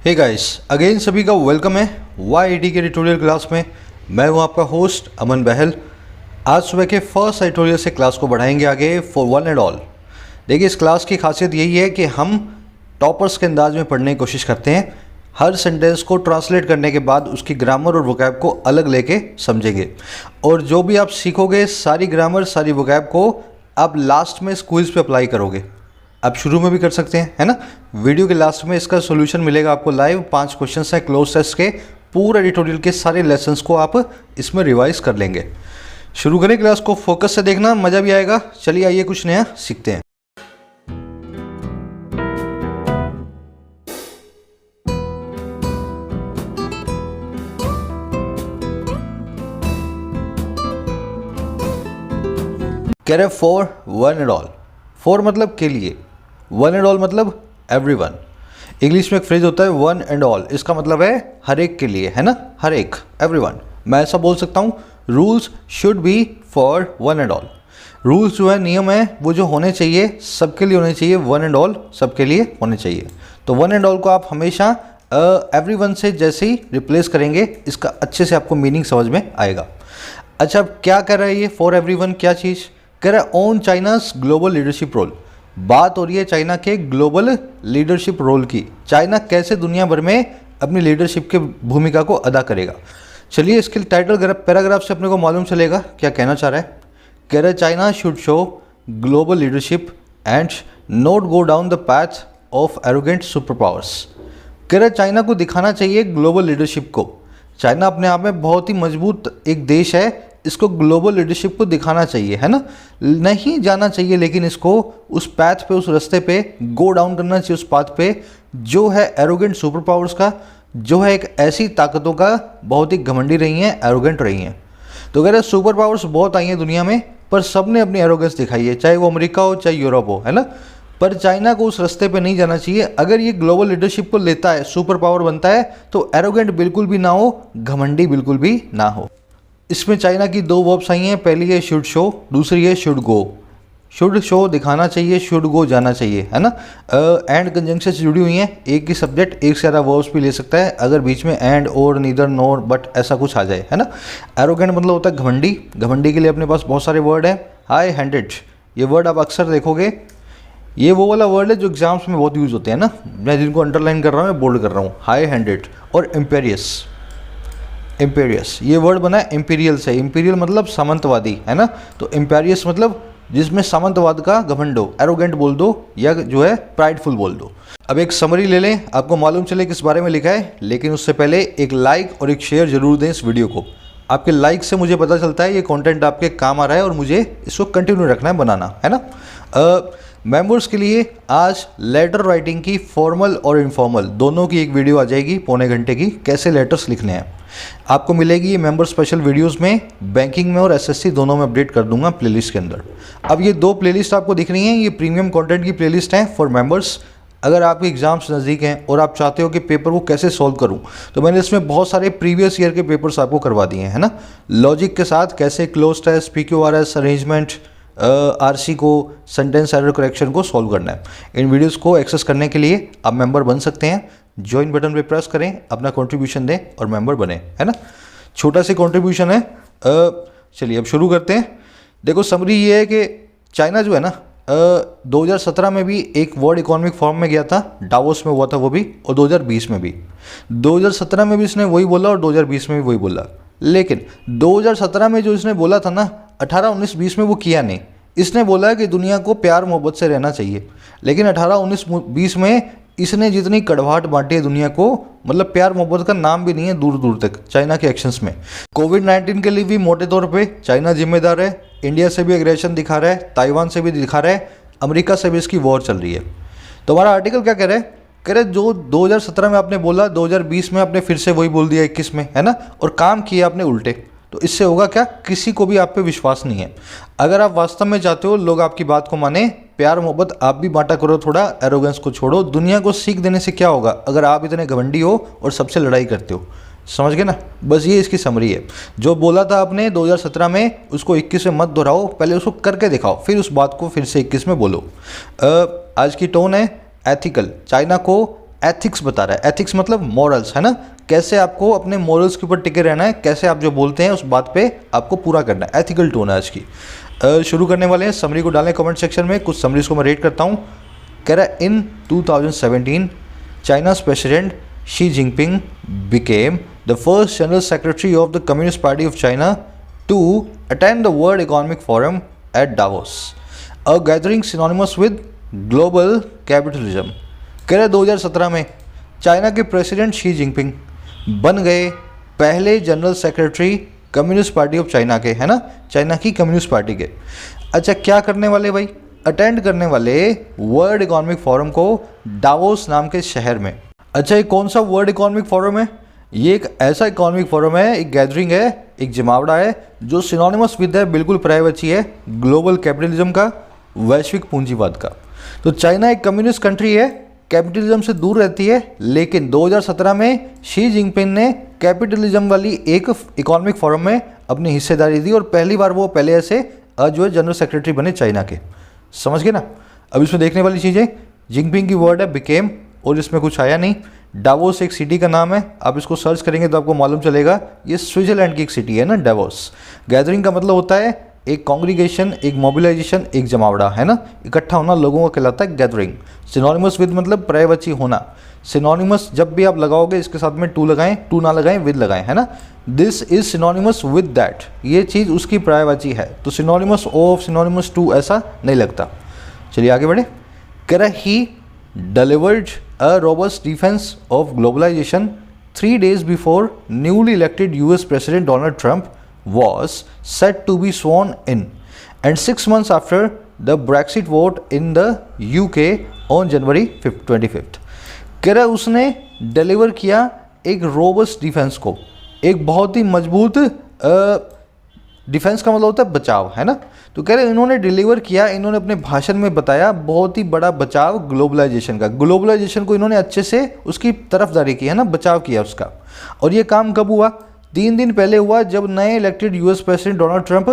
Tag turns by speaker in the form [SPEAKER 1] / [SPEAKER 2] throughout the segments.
[SPEAKER 1] Hey guys, again सभी का welcome है YAT के ट्यूटोरियल क्लास में। मैं हूं आपका होस्ट अमन बहल। आज सुबह के फर्स्ट ट्यूटोरियल से क्लास को बढ़ाएंगे आगे फॉर वन एंड ऑल। देखिए, इस क्लास की खासियत यही है कि हम टॉपर्स के अंदाज में पढ़ने की कोशिश करते हैं। हर सेंटेंस को ट्रांसलेट करने के बाद उसकी ग्रामर और वोकैब को अलग लेके समझेंगे, और जो भी आप सीखोगे सारी ग्रामर सारी वोकैब को आप लास्ट में क्विज पे अप्लाई करोगे। आप शुरू में भी कर सकते हैं, है ना। वीडियो के लास्ट में इसका सॉल्यूशन मिलेगा आपको लाइव। 5 क्वेश्चंस हैं क्लोज टेस्ट के। पूरा एडिटोरियल के सारे लेसन्स को आप इसमें रिवाइज कर लेंगे। शुरू करें क्लास को, फोकस से देखना, मज़ा भी आएगा। चलिए आइए कुछ नया सीखते हैं। कह रहे for one and all. For मतलब के लिए, वन एंड ऑल मतलब एवरीवन। इंग्लिश में एक फ्रेज होता है वन एंड ऑल, इसका मतलब है हर एक के लिए, है ना, हर एक, एवरीवन। मैं ऐसा बोल सकता हूँ, rules should be for one and all. Rules जो है, नियम है, वो जो होने चाहिए सबके लिए होने चाहिए। वन एंड ऑल सबके लिए होने चाहिए। तो वन एंड ऑल को आप हमेशा एवरीवन से जैसे ही रिप्लेस करेंगे, इसका अच्छे से आपको मीनिंग समझ में आएगा। अच्छा, अब क्या कर रहा है ये फॉर एवरीवन? क्या चीज़ कह रहा है? On China's global leadership role. बात हो रही है चाइना के ग्लोबल लीडरशिप रोल की। चाइना कैसे दुनिया भर में अपनी लीडरशिप की भूमिका को अदा करेगा। चलिए, इसके टाइटल पैराग्राफ से अपने को मालूम चलेगा क्या कहना चाह रहा है। कह रहा है China should show global leadership and not go down the path of arrogant super powers. कह रहा है चाइना को दिखाना चाहिए ग्लोबल लीडरशिप को। चाइना अपने आप में बहुत ही मजबूत एक देश है, इसको ग्लोबल लीडरशिप को दिखाना चाहिए, है ना। नहीं जाना चाहिए, लेकिन इसको उस पैथ पे, उस रास्ते पे गो डाउन करना चाहिए, उस पाथ पे जो है एरोगेंट सुपर पावर्स का, जो है एक ऐसी ताकतों का बहुत ही घमंडी रही हैं, एरोगेंट रही हैं। तो कह रहे सुपर पावर्स बहुत आई हैं दुनिया में, पर सब ने अपनी एरोगेंस दिखाई है, चाहे वो अमेरिका हो चाहे यूरोप हो, है ना। पर चाइना को उस रास्ते पे नहीं जाना चाहिए। अगर ये ग्लोबल लीडरशिप को लेता है, सुपर पावर बनता है, तो एरोगेंट बिल्कुल भी ना हो, घमंडी बिल्कुल भी ना हो। इसमें चाइना की 2 वर्ब्स आई हैं। पहली है शुड शो, दूसरी है शुड गो। शुड शो दिखाना चाहिए, शुड गो जाना चाहिए, है ना। एंड कंजंक्शन से जुड़ी हुई हैं। एक ही सब्जेक्ट एक से ज़्यादा वर्ब्स भी ले सकता है, अगर बीच में एंड और नीदर नोर बट ऐसा कुछ आ जाए, है ना। एरोगेंट मतलब होता है घमंडी। घमंडी के लिए अपने पास बहुत सारे वर्ड हैं। हाई हैंडेड, ये वर्ड आप अक्सर देखोगे। ये वो वाला वर्ड है जो एग्जाम्स में बहुत यूज़ होते हैं ना। मैं जिनको अंडरलाइन कर रहा हूँ, मैं बोल्ड कर रहा हूँ। हाई हैंडेड और इम्पेरियस। इम्पेरियस ये वर्ड बना है इम्पीरियल से। इम्पीरियल मतलब सामंतवादी, है ना। तो इम्पेरियस मतलब जिसमें सामंतवाद का घमंड हो। एरोगेंट बोल दो या जो है प्राइडफुल बोल दो। अब एक समरी ले लें, आपको मालूम चले किस बारे में लिखा है। लेकिन उससे पहले एक लाइक और एक शेयर जरूर दें इस वीडियो को। आपके लाइक से मुझे पता चलता है ये कंटेंट आपके काम आ रहा है और मुझे इसको कंटिन्यू रखना है, बनाना, है ना। मेंबर्स के लिए आज लेटर राइटिंग की फॉर्मल और इनफॉर्मल दोनों की एक वीडियो आ जाएगी, पौने घंटे की, कैसे लेटर्स लिखने हैं। आपको मिलेगी ये मेंबर स्पेशल वीडियोस में, बैंकिंग में और एसएससी दोनों में अपडेट कर दूंगा प्लेलिस्ट के अंदर। अब ये 2 प्लेलिस्ट आपको दिख रही हैं, ये प्रीमियम कंटेंट की प्लेलिस्ट हैं फॉर मेंबर्स। अगर आपके एग्जाम्स नज़दीक हैं और आप चाहते हो कि पेपर को कैसे सॉल्व करूं, तो मैंने इसमें बहुत सारे प्रीवियस ईयर के पेपर्स आपको करवा दिए हैं, है ना। लॉजिक के साथ कैसे cloze test, PQRS, arrangement, RC को, सेंटेंस एरर करेक्शन को सॉल्व करना है। इन वीडियोस को एक्सेस करने के लिए आप मेंबर बन सकते हैं। ज्वाइन बटन पे प्रेस करें, अपना कंट्रीब्यूशन दें और मेंबर बने, है ना। छोटा सा कंट्रीब्यूशन है। चलिए अब शुरू करते हैं। देखो, समरी ये है कि चाइना जो है ना, 2017 में भी एक वर्ल्ड इकोनॉमिक फोरम में गया था, डावोस में हुआ था वो भी, और 2020 में भी। 2017 में भी इसने वही बोला और 2020 में भी वही बोला। लेकिन 2017 में जो इसने बोला था ना, 18, 19, 20 में वो किया नहीं। इसने बोला कि दुनिया को प्यार मोहब्बत से रहना चाहिए, लेकिन 18, 19, 20 में इसने जितनी कड़वाहट बांटी है दुनिया को, मतलब प्यार मोहब्बत का नाम भी नहीं है दूर दूर तक चाइना के एक्शंस में। कोविड-19 के लिए भी मोटे तौर पे चाइना जिम्मेदार है। इंडिया से भी एग्रेशन दिखा रहा है, ताइवान से भी दिखा रहा है, अमेरिका से भी इसकी वॉर चल रही है। तो हमारा आर्टिकल क्या कह रहा है? कह रहे जो 2017 में आपने बोला, 2020 में आपने फिर से वही बोल दिया, 21 में, है ना, और काम किया आपने उल्टे। तो इससे होगा क्या? किसी को भी आप पे विश्वास नहीं है। अगर आप वास्तव में चाहते हो लोग आपकी बात को माने, प्यार मोहब्बत आप भी बांटा करो, थोड़ा एरोगेंस को छोड़ो। दुनिया को सीख देने से क्या होगा अगर आप इतने घमंडी हो और सबसे लड़ाई करते हो? समझ गए ना। बस ये इसकी समरी है। जो बोला था आपने 2017 में, उसको 21 में मत दोहराओ, पहले उसको करके दिखाओ, फिर उस बात को फिर से 21 में बोलो। आज की टोन है एथिकल। चाइना को एथिक्स बता रहा है। एथिक्स मतलब मॉरल्स, है ना, कैसे आपको अपने मॉरल्स के ऊपर टिके रहना है, कैसे आप जो बोलते हैं उस बात पे आपको पूरा करना है। एथिकल टोन है आज की। शुरू करने वाले हैं। समरी को डालें कमेंट सेक्शन में। कुछ समरीज को मैं रेट करता हूँ। कह रहा है इन 2017 चाइना's president Xi Jinping became the first general secretary of the Communist Party of China to attend the World Economic Forum at Davos, a gathering synonymous with global capitalism। कह रहे 2017 में चाइना के प्रेसिडेंट शी जिनपिंग बन गए पहले general secretary communist party of China के, है ना, चाइना की कम्युनिस्ट पार्टी के। अच्छा, क्या करने वाले भाई? अटेंड करने वाले वर्ल्ड इकोनॉमिक फोरम को डावोस नाम के शहर में। अच्छा, ये कौन सा वर्ल्ड इकोनॉमिक फोरम है? ये एक ऐसा इकोनॉमिक फोरम है, एक गैदरिंग है, एक जमावड़ा है जो सिनोनिमस विद है, बिल्कुल प्राइवेसी है, ग्लोबल कैपिटलिज्म का, वैश्विक पूंजीवाद का। तो चाइना एक कम्युनिस्ट कंट्री है, कैपिटलिज्म से दूर रहती है, लेकिन 2017 में शी जिनपिंग ने कैपिटलिज्म वाली एक इकोनॉमिक फोरम में अपनी हिस्सेदारी दी और पहली बार वो पहले ऐसे जो है जनरल सेक्रेटरी बने चाइना के। समझ गए ना? अब इसमें देखने वाली चीज़ें, जिनपिंग की वर्ड है बिकेम और इसमें कुछ आया नहीं। डावोस एक सिटी का नाम है, आप इसको सर्च करेंगे तो आपको मालूम चलेगा ये स्विट्जरलैंड की एक सिटी है ना, डावोस। गैदरिंग का मतलब होता है एक कॉन्ग्रीगेशन, एक मोबिलाइजेशन, एक जमावड़ा, है ना, इकट्ठा होना लोगों का कहलाता है गैदरिंग। सिनोनिमस विद मतलब पर्यायवाची होना। सिनोनिमस जब भी आप लगाओगे इसके साथ में टू लगाएं, टू ना लगाएं, विद लगाएं, है ना। This is synonymous with that, ये चीज़ उसकी पर्यायवाची है। तो सिनोनिमस ऑफ, सिनोनिमस टू ऐसा नहीं लगता। चलिए आगे बढ़े। कह रहा ही delivered a robust defense of globalization 3 days before newly elected US President Donald Trump was set to be sworn in, and 6 months after the Brexit vote in the UK on January 25th। कह रहा उसने deliver किया एक robust defence को, एक बहुत ही मजबूत defence का मतलब होता है बचाव, है ना। तो कह रहे इन्होंने डिलीवर किया, इन्होंने अपने भाषण में बताया बहुत ही बड़ा बचाव ग्लोबलाइजेशन का। ग्लोबलाइजेशन को इन्होंने अच्छे से उसकी तरफदारी की, है ना, बचाव किया उसका। और ये काम कब हुआ? 3 दिन पहले हुआ, जब नए elected US president Donald Trump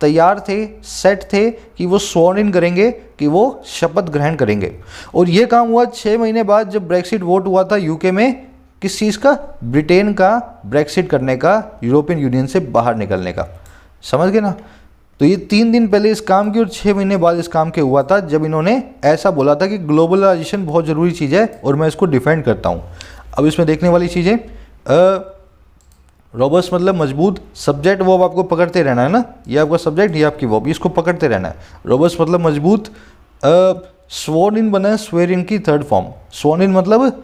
[SPEAKER 1] तैयार थे, सेट थे कि वो स्वॉर्न इन करेंगे, कि वो शपथ ग्रहण करेंगे। और ये काम हुआ 6 महीने बाद, जब ब्रेक्सिट वोट हुआ था यूके में। किस चीज़ का? ब्रिटेन का ब्रेक्सिट करने का, यूरोपियन यूनियन से बाहर निकलने का। समझ गए ना? तो ये 3 दिन पहले इस काम की और 6 महीने बाद इस काम के हुआ था, जब इन्होंने ऐसा बोला था कि ग्लोबलाइजेशन बहुत ज़रूरी चीज़ है और मैं इसको डिफेंड करता हूँ। अब इसमें देखने वाली चीज़ें, रोबस्ट मतलब मजबूत, सब्जेक्ट वर्ब आपको पकड़ते रहना है ना, ये आपका सब्जेक्ट, ये आपकी वर्ब, इसको पकड़ते रहना है। रोबस्ट मतलब मजबूत। स्वॉर्न इन बना है स्वेयर इन की 3rd फॉर्म। स्वॉर्न इन मतलब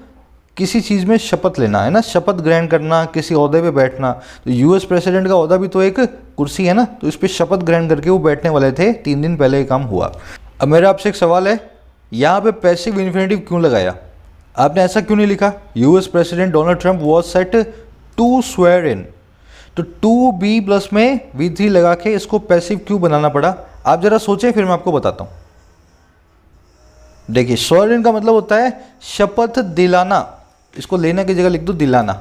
[SPEAKER 1] किसी चीज़ में शपथ लेना, है ना, शपथ ग्रहण करना, किसी ओहदे पे बैठना। तो यूएस प्रेसिडेंट का ओहदा भी तो एक कुर्सी है ना, तो इस पर शपथ ग्रहण करके वो बैठने वाले थे। 3 दिन पहले ये काम हुआ। अब मेरा आपसे एक सवाल है, यहाँ पे पैसिव इन्फिनेटिव क्यों लगाया? आपने ऐसा क्यों नहीं लिखा US president Donald Trump was set to swear in? तो टू बी प्लस में V3 लगा के इसको पैसिव क्यों बनाना पड़ा? आप जरा सोचें, फिर मैं आपको बताता हूँ। देखिए, स्वेयर इन का मतलब होता है शपथ दिलाना। इसको लेने की जगह लिख दो दिलाना,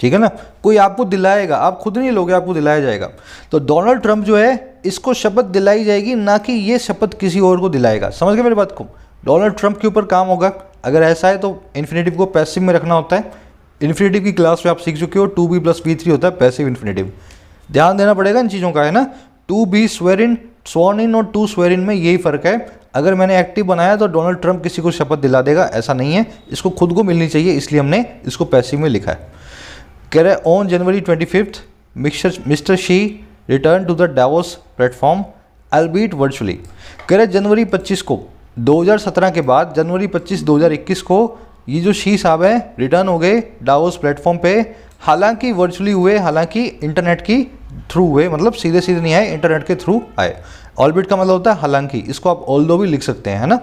[SPEAKER 1] ठीक है ना। कोई आपको दिलाएगा, आप खुद नहीं लोगे, आपको दिलाया जाएगा। तो डोनाल्ड ट्रंप जो है, इसको शपथ दिलाई जाएगी, ना कि ये शपथ किसी और को दिलाएगा। समझ गए मेरी बात को? डोनाल्ड ट्रंप के ऊपर काम होगा। अगर ऐसा है तो इन्फिनेटिव को पैसिव में रखना होता है। इन्फिनेटिव की क्लास में आप सीख चुके हो, 2b + V3 होता है पैसिव इन्फिनेटिव। ध्यान देना पड़ेगा इन चीज़ों का, है ना। 2b स्वेयर इन, स्वॉर्न इन और 2 स्वेयर इन में यही फ़र्क है। अगर मैंने एक्टिव बनाया तो डोनाल्ड ट्रंप किसी को शपथ दिला देगा, ऐसा नहीं है। इसको खुद को मिलनी चाहिए, इसलिए हमने इसको पैसिव में लिखा है। कह रहे on January 25 mister Xi return to the Davos platform albeit virtually. कह रहे जनवरी 25 को, 2017 के बाद जनवरी 25 2021 को ये जो शी साहब हैं रिटर्न हो गए डावोस प्लेटफॉर्म पे। हालांकि वर्चुअली हुए, हालांकि इंटरनेट की थ्रू हुए, मतलब सीधे सीधे नहीं आए, इंटरनेट के थ्रू आए। ऑलबिट का मतलब होता है हालांकि, इसको आप ऑल्दो भी लिख सकते हैं, है ना।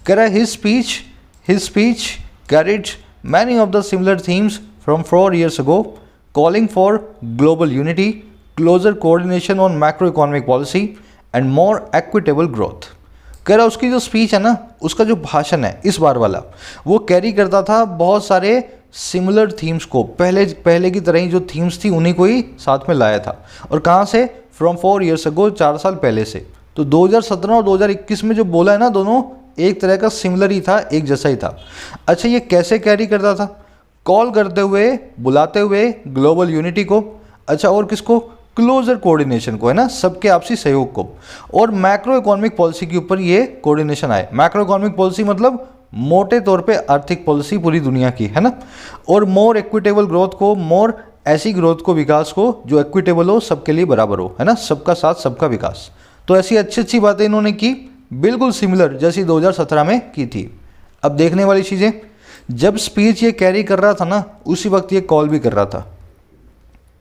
[SPEAKER 1] कह रहा है his speech carried many of the similar themes from 4 years ago, calling for global unity, closer coordination on macro economic policy and more equitable growth. कह रहा उसकी जो स्पीच है ना, उसका जो भाषण है इस बार वाला, वो कैरी करता था बहुत सारे सिमिलर थीम्स को। पहले की तरह ही जो थीम्स थी उन्हीं को ही साथ में लाया था। और कहाँ से? फ्रॉम 4 years ago, 4 साल पहले से। तो 2017 और 2021 में जो बोला है ना दोनों, एक तरह का सिमिलर ही था, एक जैसा ही था। अच्छा, ये कैसे कैरी करता था? कॉल करते हुए, बुलाते हुए ग्लोबल यूनिटी को। अच्छा, और किसको? क्लोजर कोऑर्डिनेशन को, है ना, सबके आपसी सहयोग को। और मैक्रो इकोनॉमिक पॉलिसी के ऊपर ये कोऑर्डिनेशन आए। मैक्रो इकोनॉमिक पॉलिसी मतलब मोटे तौर पे आर्थिक पॉलिसी पूरी दुनिया की, है ना। और मोर इक्विटेबल ग्रोथ को, मोर ऐसी ग्रोथ को, विकास को जो इक्विटेबल हो, सबके लिए बराबर हो, है ना, सबका साथ सबका विकास। तो ऐसी अच्छी अच्छी बातें इन्होंने की, बिल्कुल सिमिलर जैसी 2017 में की थी। अब देखने वाली चीज़ें, जब स्पीच ये कैरी कर रहा था ना, उसी वक्त ये कॉल भी कर रहा था।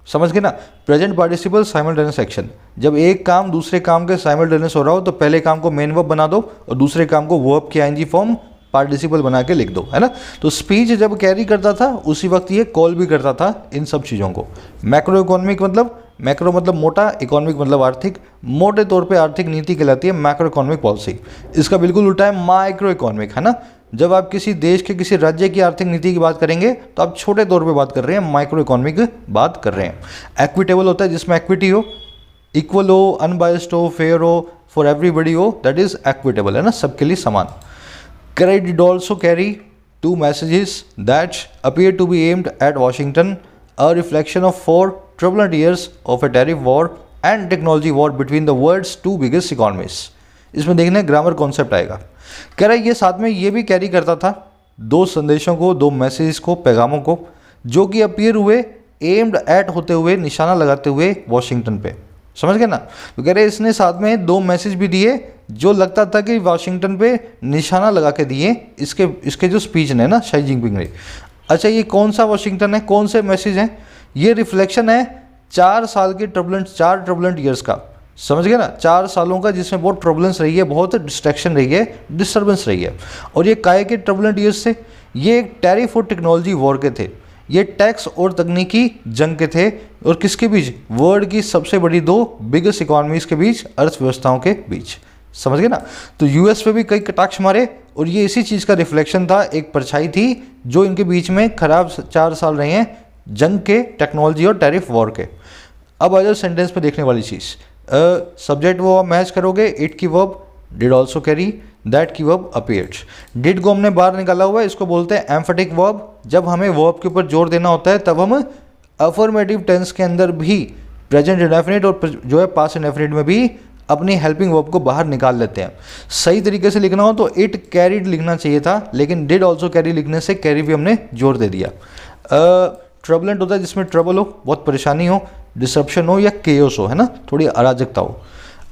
[SPEAKER 1] समझ गए ना? Present participle simultaneous action. जब एक काम दूसरे काम के साइमल्टेनियस हो रहा हो तो पहले काम को मेन वर्ब बना दो और दूसरे काम को वर्ब की आईएनजी फॉर्म पार्टिसिपल बना के लिख दो, है ना। तो स्पीच जब कैरी करता था उसी वक्त ये कॉल भी करता था इन सब चीज़ों को। मैक्रो इकोनॉमिक मतलब, मैक्रो मतलब मोटा, इकोनॉमिक मतलब आर्थिक। मोटे तौर पे आर्थिक नीति कहलाती है मैक्रो इकोनॉमिक पॉलिसी। इसका बिल्कुल उल्टा है माइक्रो इकोनॉमिक, है ना। जब आप किसी देश के, किसी राज्य की आर्थिक नीति की बात करेंगे तो आप छोटे तौर पे बात कर रहे हैं, माइक्रो इकोनॉमिक बात कर रहे हैं। एक्विटेबल होता है जिसमें एक्विटी हो, इक्वल हो, अनबायस्ड हो, फेयर हो, फॉर एवरीबडी हो, दैट इज एक्विटेबल, है ना, सबके लिए समान। Kerry did also carry two messages that appear to be aimed at Washington, a reflection of 4 turbulent years of a tariff war and technology war between the world's two biggest economies. इसमें देखने grammar concept आएगा। कह रहा है ये साथ में ये भी कैरी करता था दो संदेशों को, दो मैसेजेस को, पैगामों को, जो कि अपीयर हुए, एम्ड एट होते हुए, निशाना लगाते हुए वॉशिंगटन पे। समझ गए ना? तो कह रहे इसने साथ में दो मैसेज भी दिए जो लगता था कि वाशिंगटन पे निशाना लगा के दिए इसके जो स्पीच ने ना शी जिनपिंग ने। अच्छा, ये कौन सा वाशिंगटन है, कौन से मैसेज हैं? ये रिफ्लेक्शन है 4 साल के चार ट्रबुलेंट ईयर्स का। समझ गए ना? 4 सालों का जिसमें बहुत ट्रबुलेंस रही है, बहुत डिस्ट्रैक्शन रही है, डिस्टर्बेंस रही है। और ये काय के ट्रबुलेंट ईयर्स थे? ये टैरिफ और टेक्नोलॉजी वॉर के थे। ये टैक्स और तकनीकी जंग के थे। और किसके बीच? वर्ल्ड की सबसे बड़ी 2 बिगेस्ट इकोनॉमीज के बीच, अर्थव्यवस्थाओं के बीच। समझ गए ना? तो यूएस पे भी कई कटाक्ष मारे और ये इसी चीज़ का रिफ्लेक्शन था, एक परछाई थी जो इनके बीच में खराब 4 साल रहे हैं, जंग के, टेक्नोलॉजी और टैरिफ वॉर के। अब आ जाओ सेंटेंस पे देखने वाली चीज़। सब्जेक्ट वो मैच करोगे, इट की verb did also carry, that की वर्ब अपीयर्ड। डिड को हमने बाहर निकाला हुआ है, इसको बोलते हैं एम्फेटिक वर्ब। जब हमें वर्ब के ऊपर जोर देना होता है तब हम अफर्मेटिव टेंस के अंदर भी प्रेजेंट इंडेफिनिट और जो है पास्ट इंडेफिनिट में भी अपनी हेल्पिंग वर्ब को बाहर निकाल लेते हैं। सही तरीके से लिखना हो तो इट कैरीड लिखना चाहिए था, लेकिन डिड ऑल्सो कैरी लिखने से कैरी भी हमने जोर दे दिया। ट्रबलेंट होता है जिसमें ट्रबल हो, बहुत परेशानी हो, डिसरप्शन हो या केओस हो, है ना, थोड़ी अराजकता हो।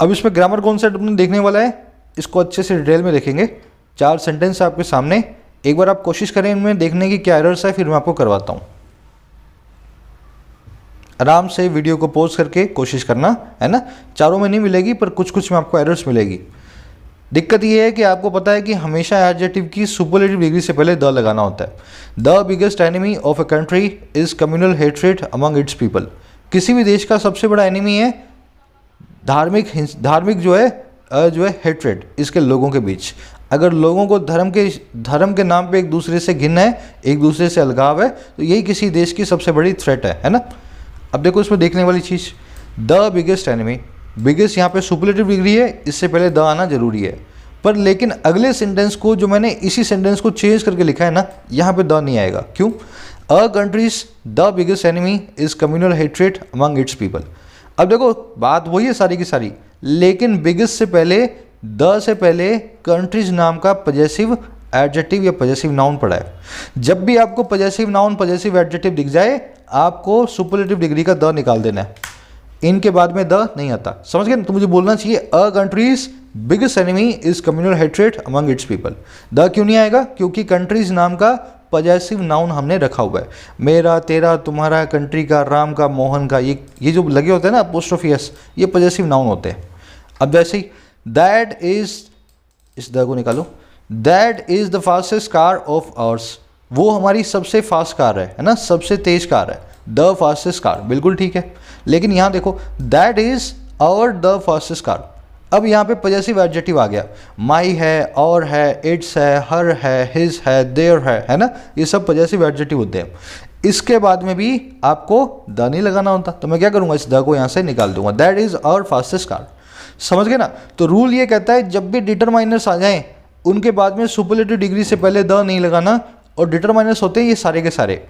[SPEAKER 1] अब इसमें ग्रामर कॉन्सेप्ट अपने देखने वाला है, इसको अच्छे से डिटेल में देखेंगे। 4 सेंटेंस आपके सामने, एक बार आप कोशिश करें इनमें देखने की क्या एरर्स है, फिर मैं आपको करवाता हूँ। आराम से वीडियो को पॉज करके कोशिश करना, है ना। चारों में नहीं मिलेगी पर कुछ कुछ में आपको एरर्स मिलेगी। दिक्कत ये है कि आपको पता है कि हमेशा एडजेक्टिव की सुपरलेटिव डिग्री से पहले द लगाना होता है। The biggest enemy of a country is communal hatred among its people. किसी भी देश का सबसे बड़ा एनिमी है धार्मिक जो है हेट्रेड, इसके लोगों के बीच। अगर लोगों को धर्म के नाम पे एक दूसरे से घिन है, एक दूसरे से अलगाव है, तो यही किसी देश की सबसे बड़ी थ्रेट है ना। अब देखो इसमें देखने वाली चीज़, द बिगेस्ट एनिमी, बिगेस्ट यहाँ पे सुपरलेटिव डिग्री है, इससे पहले द आना जरूरी है। पर लेकिन अगले सेंटेंस को जो मैंने इसी सेंटेंस को चेंज करके लिखा है ना, यहाँ पे द नहीं आएगा। क्यों? A country's the biggest enemy is communal hatred among its people. अब देखो बात वही है सारी की सारी, लेकिन बिगेस्ट से पहले, द से पहले कंट्रीज नाम का पजेसिव एडजेक्टिव या पजेसिव नाउन पड़ा है। जब भी आपको पजेसिव नाउन, पजेसिव एडजेक्टिव दिख जाए, आपको सुपरलेटिव डिग्री का द निकाल देना है। इनके बाद में द नहीं आता। समझ गए? तो मुझे बोलना चाहिए a country's biggest enemy is communal hatred among its people. The क्यों नहीं आएगा? क्योंकि कंट्रीज नाम का पजेसिव नाउन हमने रखा हुआ है। मेरा, तेरा, तुम्हारा, कंट्री का, राम का, मोहन का, ये जो लगे होते हैं ना अपोस्ट्रोफी एस, ये पजेसिव नाउन होते हैं। अब जैसे ही दैट इज, इस द को निकालो, that is the fastest car of ours, वो हमारी सबसे फास्ट कार है ना, सबसे तेज कार है, द फास्टेस्ट कार, बिल्कुल ठीक है। लेकिन यहाँ देखो that is our the fastest car. अब यहाँ पे पजेसिव एडजेक्टिव आ गया, माई है, और है, इट्स है, हर है, हिज है, देयर है ना, ये सब पजेसिव एडजेक्टिव होते हैं। इसके बाद में भी आपको द नहीं लगाना होता, तो मैं क्या करूँगा, इस द को यहाँ से निकाल दूंगा, that is our fastest car. समझ गए ना? तो रूल ये कहता है जब भी डिटरमाइनर्स आ जाएं उनके बाद में सुपरलेटिव डिग्री से पहले द नहीं लगाना, और डिटरमाइनर्स होते हैं ये सारे के सारे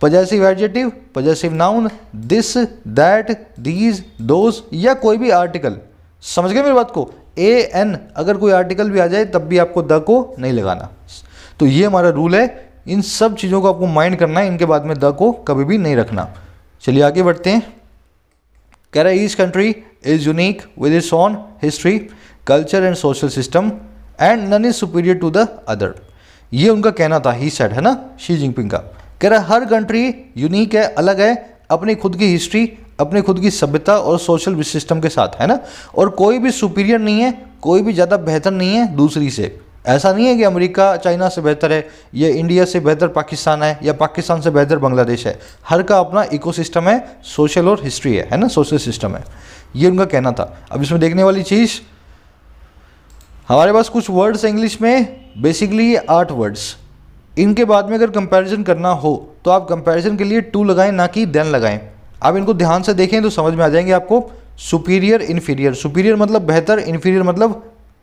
[SPEAKER 1] possessive adjective, possessive noun, this, that, these, those या कोई भी आर्टिकल। समझ गए मेरी बात को? ए एन अगर कोई आर्टिकल भी आ जाए तब भी आपको द को नहीं लगाना। तो ये हमारा रूल है, इन सब चीज़ों को आपको माइंड करना है, इनके बाद में द को कभी भी नहीं रखना। चलिए आगे बढ़ते हैं। कह रहा है each country is unique with its own history, culture and social system and none is superior to the other. ये उनका कहना था, ही सेड, है ना, शी जिनपिंग का। कह रहा है हर कंट्री यूनिक है, अलग है, अपनी खुद की हिस्ट्री, अपनी खुद की सभ्यता और सोशल सिस्टम के साथ, है ना, और कोई भी सुपीरियर नहीं है, कोई भी ज़्यादा बेहतर नहीं है दूसरी से। ऐसा नहीं है कि अमेरिका चाइना से बेहतर है, या इंडिया से बेहतर पाकिस्तान है, या पाकिस्तान से बेहतर बांग्लादेश है। हर का अपना इकोसिस्टम है, सोशल और हिस्ट्री है ना, सोशल सिस्टम है। ये उनका कहना था। अब इसमें देखने वाली चीज़, हमारे पास कुछ वर्ड्स हैं इंग्लिश में, बेसिकली ये 8 वर्ड्स। इनके बाद में अगर कंपैरिजन करना हो तो आप कंपैरिजन के लिए टू लगाएं, ना कि देन लगाएं। आप इनको ध्यान से देखें तो समझ में आ जाएंगे आपको। सुपीरियर, इन्फीरियर, सुपीरियर मतलब बेहतर, इन्फीरियर मतलब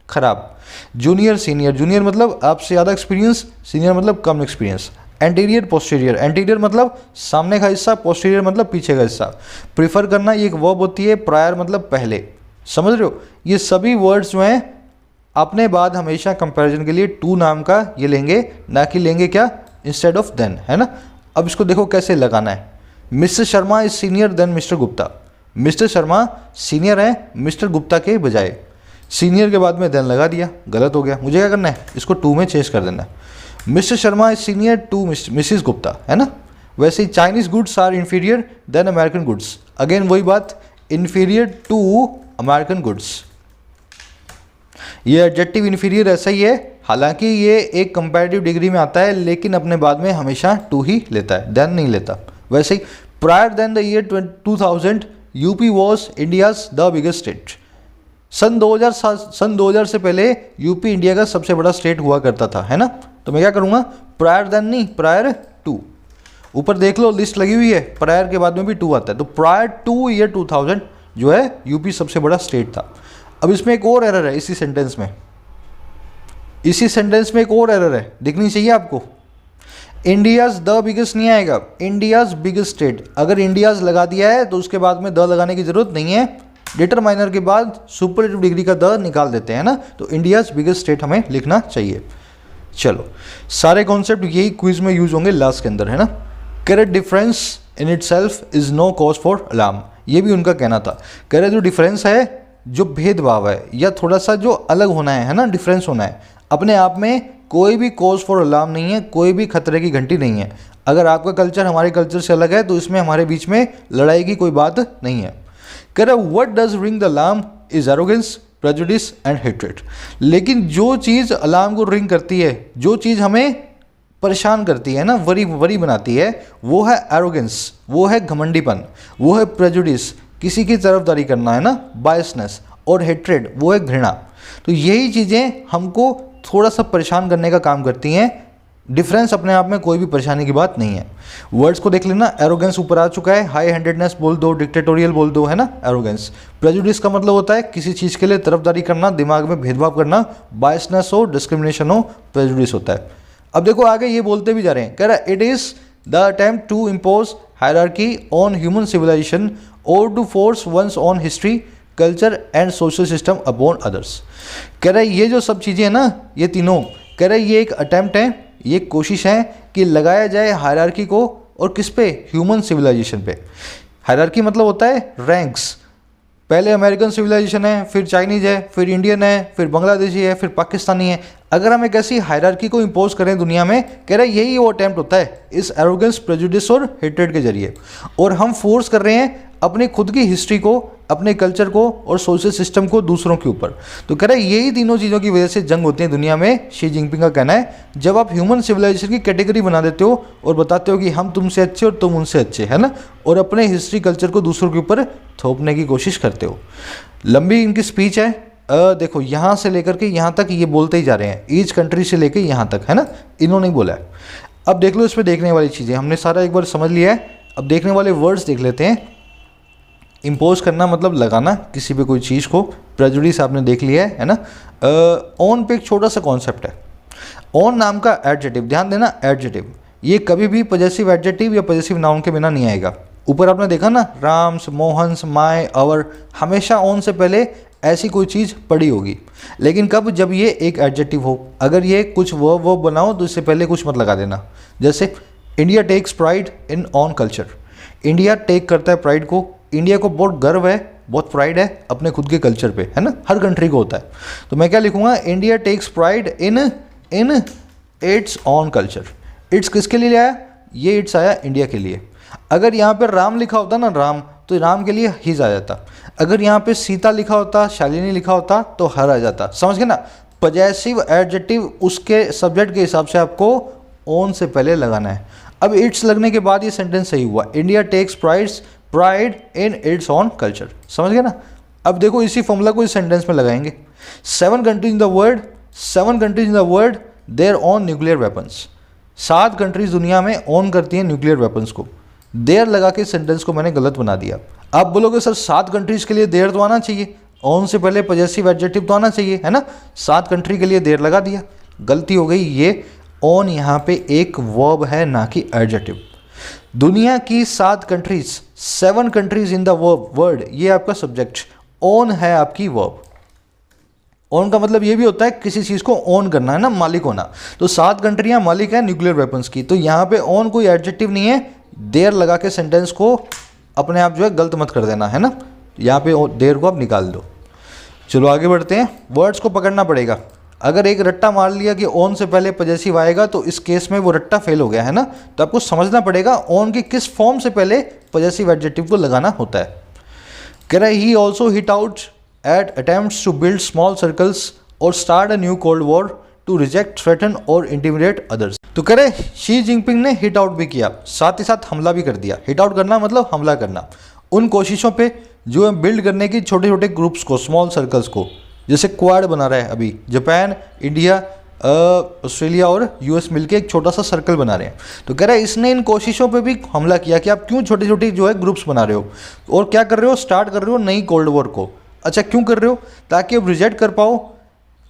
[SPEAKER 1] खराब। जूनियर, सीनियर, जूनियर मतलब आपसे ज़्यादा एक्सपीरियंस, सीनियर मतलब कम एक्सपीरियंस। एंटीरियर, पोस्टीरियर, एंटीरियर मतलब सामने का हिस्सा, पोस्टीरियर मतलब पीछे का हिस्सा। प्रीफर करना ये एक वर्ब होती है, प्रायर मतलब पहले। समझ रहे हो? ये सभी वर्ड्स जो हैं अपने बाद हमेशा कंपैरिजन के लिए टू नाम का ये लेंगे, ना कि लेंगे क्या, इंस्टेड ऑफ देन, है ना। अब इसको देखो कैसे लगाना है। Mister Sharma is senior then mister Gupta. Mister Sharma senior है मिस्टर गुप्ता के बजाय। सीनियर के बाद में देन लगा दिया, गलत हो गया। मुझे क्या करना है, इसको टू में चेंज कर देना है। Mister Sharma is senior to missus Gupta, है ना। वैसे ही Chinese goods are inferior than American goods. Again वही बात, इन्फीरियर टू अमेरिकन गुड्स। ये एडजेक्टिव इन्फीरियर ऐसा ही है, हालांकि ये एक कंपैरेटिव डिग्री में आता है, लेकिन अपने बाद में हमेशा टू ही लेता है, देन नहीं लेता। वैसे ही prior than the year 2000 UP was India's the biggest state. सन 2000 से पहले यूपी इंडिया का सबसे बड़ा स्टेट हुआ करता था, है ना। तो मैं क्या करूँगा, प्रायर देन नहीं, प्रायर टू। ऊपर देख लो लिस्ट लगी हुई है, प्रायर के बाद में भी टू आता है। तो प्रायर टू ईयर 2000 जो है यूपी सबसे बड़ा स्टेट था। अब इसमें एक और एरर है इसी सेंटेंस में, एक और एरर है, दिखनी चाहिए आपको। इंडियाज द बिगेस्ट नहीं आएगा, इंडियाज बिगेस्ट स्टेट। अगर इंडियाज लगा दिया है तो उसके बाद में द लगाने की जरूरत नहीं है, डिटरमाइनर के बाद सुपरलेटिव डिग्री का द निकाल देते हैं ना। तो इंडियाज बिगेस्ट स्टेट हमें लिखना चाहिए। चलो, सारे कॉन्सेप्ट यही क्विज में यूज होंगे लास्ट के अंदर, है ना। Correct difference in itself is no cause for alarm. ये भी उनका कहना था। कह रहे जो डिफरेंस है, जो भेदभाव है या थोड़ा सा जो अलग होना है ना, डिफरेंस होना है, अपने आप में कोई भी कॉज फॉर अलार्म नहीं है, कोई भी खतरे की घंटी नहीं है। अगर आपका कल्चर हमारे कल्चर से अलग है तो इसमें हमारे बीच में लड़ाई की कोई बात नहीं है। कह रहा what does ring the alarm is arrogance, prejudice and hatred. लेकिन जो चीज़ अलार्म को रिंग करती है, जो चीज़ हमें परेशान करती है ना, वरी बनाती है, वो है एरोगेंस, वो है घमंडीपन, वो है प्रेजुडिस, किसी की तरफदारी करना, है ना, बायसनेस, और हेट्रेड वो है घृणा। तो यही चीज़ें हमको थोड़ा सा परेशान करने का काम करती हैं। डिफरेंस अपने आप में कोई भी परेशानी की बात नहीं है। वर्ड्स को देख लेना, एरोगेंस ऊपर आ चुका है, हाई हैंडेडनेस बोल दो, डिक्टेटोरियल बोल दो, है ना, एरोगेंस। प्रेजुडिस का मतलब होता है किसी चीज़ के लिए तरफदारी करना, दिमाग में भेदभाव करना। बायसनेस हो, डिस्क्रिमिनेशन हो, प्रेजुडिस होता है। अब देखो आगे ये बोलते भी जा रहे हैं, कह रहा है it is the attempt to impose hierarchy on human civilisation और to force one's on history, culture and social system upon others. कह रहा है ये जो सब चीज़ें हैं ना, ये तीनों, कह रहा है ये एक अटेम्प्ट है, ये कोशिश है कि लगाया जाए हायरार्की को, और किस पे, ह्यूमन सिविलाइजेशन पे। हायरार्की मतलब होता है रैंक्स। पहले अमेरिकन सिविलाइजेशन है, फिर चाइनीज़ है, फिर इंडियन है, फिर बांग्लादेशी है, फिर पाकिस्तानी है। अगर हम एक ऐसी हायरार्की को इम्पोज करें दुनिया में, कह रहा है यही वो अटेम्प्ट होता है इस एरोगेंस, प्रेजुडिस और हेट्रेड के जरिए। और हम फोर्स कर रहे हैं अपनी खुद की हिस्ट्री को, अपने कल्चर को और सोशल सिस्टम को दूसरों के ऊपर। तो कह रहा है यही तीनों चीज़ों की वजह से जंग होती है दुनिया में। शी जिनपिंग का कहना है जब आप ह्यूमन सिविलाइजेशन की कैटेगरी बना देते हो और बताते हो कि हम तुमसे अच्छे और तुम उनसे अच्छे, है ना, और अपने हिस्ट्री कल्चर को दूसरों के ऊपर थोपने की कोशिश करते हो। लंबी इनकी स्पीच है, देखो यहाँ से लेकर के यहाँ तक ये बोलते ही जा रहे हैं, ईच कंट्री से लेकर यहाँ तक, है ना, इन्होंने बोला है। अब देख लो इसमें देखने वाली चीज़ें, हमने सारा एक बार समझ लिया है। अब देखने वाले वर्ड्स देख लेते हैं। इम्पोज करना मतलब लगाना किसी पे कोई चीज़ को, प्रेजुडिस आपने देख लिया है ना। ऑन पे एक छोटा सा कॉन्सेप्ट है। ऑन नाम का एडजेटिव, ध्यान देना एडजेटिव, ये कभी भी पॉजेसिव एडजेटिव या पॉजेसिव नाउन के बिना नहीं आएगा। ऊपर आपने देखा ना, राम्स, मोहन्स, माय, अवर, हमेशा ऑन से पहले ऐसी कोई चीज़ पड़ी होगी। लेकिन कब, जब ये एक एडजेटिव हो। अगर ये कुछ वर्ब बनाओ तो इससे पहले कुछ मत लगा देना। जैसे India takes pride in on culture, India take करता है प्राइड को, इंडिया को बहुत गर्व है, बहुत प्राइड है अपने खुद के कल्चर पे, है ना, हर कंट्री को होता है। तो मैं क्या लिखूंगा, India takes pride in its own culture. It's किसके लिए आया, ये इट्स आया इंडिया के लिए। अगर यहाँ पे राम लिखा होता ना, राम, तो राम के लिए हिज आ जाता। अगर यहाँ पे सीता लिखा होता, शालिनी लिखा होता तो हर आ जाता। समझ गए ना, पॉजेसिव एडजेटिव उसके सब्जेक्ट के हिसाब से आपको ऑन से पहले लगाना है। अब इट्स लगने के बाद ये सेंटेंस सही हुआ, India takes pride in its own culture. समझ गए ना। अब देखो इसी फॉर्मूला को इस सेंटेंस में लगाएंगे। 7 countries in the world their own nuclear weapons. 7 countries दुनिया में ऑन करती हैं न्यूक्लियर वेपन्स को। देयर लगा के सेंटेंस को मैंने गलत बना दिया। आप बोलोगे सर 7 कंट्रीज के लिए देयर तो आना चाहिए, ऑन से पहले पॉजेसिव एडजेक्टिव तो आना चाहिए, है ना। 7 कंट्री के लिए देयर लगा दिया, गलती हो गई। ये ऑन यहाँ पे एक वर्ब है, ना कि एडजेक्टिव। दुनिया की 7 countries, 7 countries in the world, ये आपका सब्जेक्ट, ऑन है आपकी वर्ब। ऑन का मतलब ये भी होता है किसी चीज़ को ऑन करना, है ना, मालिक होना। तो 7 कंट्रियां मालिक हैं न्यूक्लियर वेपन्स की, तो यहाँ पे ऑन कोई एडजेक्टिव नहीं है। देयर लगा के सेंटेंस को अपने आप जो है गलत मत कर देना, है ना। यहाँ पे देयर को आप निकाल दो। चलो आगे बढ़ते हैं। वर्ड्स को पकड़ना पड़ेगा। अगर एक रट्टा मार लिया कि ऑन से पहले पॉजेसिव आएगा तो इस केस में वो रट्टा फेल हो गया, है ना। तो आपको समझना पड़ेगा ऑन की किस फॉर्म से पहले पॉजेसिव एडजेक्टिव को लगाना होता है। कह रहा है he also hit out at attempts to build small circles or start a new cold war to reject, threaten और intimidate others। तो कह रहे शी जिनपिंग ने हिट आउट भी किया, साथ ही साथ हमला भी कर दिया। हिट आउट करना मतलब हमला करना उन कोशिशों पे जो है बिल्ड करने की छोटे छोटे ग्रुप्स को, स्मॉल सर्कल्स को। जैसे क्वाड बना रहा है अभी जापान, इंडिया, ऑस्ट्रेलिया और यूएस मिलके एक छोटा सा सर्कल बना रहे हैं। तो कह रहा है इसने इन कोशिशों पे भी हमला किया कि आप क्यों छोटी छोटी जो है ग्रुप्स बना रहे हो और क्या कर रहे हो, स्टार्ट कर रहे हो नई कोल्ड वॉर को। अच्छा क्यों कर रहे हो, ताकि आप रिजेक्ट कर पाओ,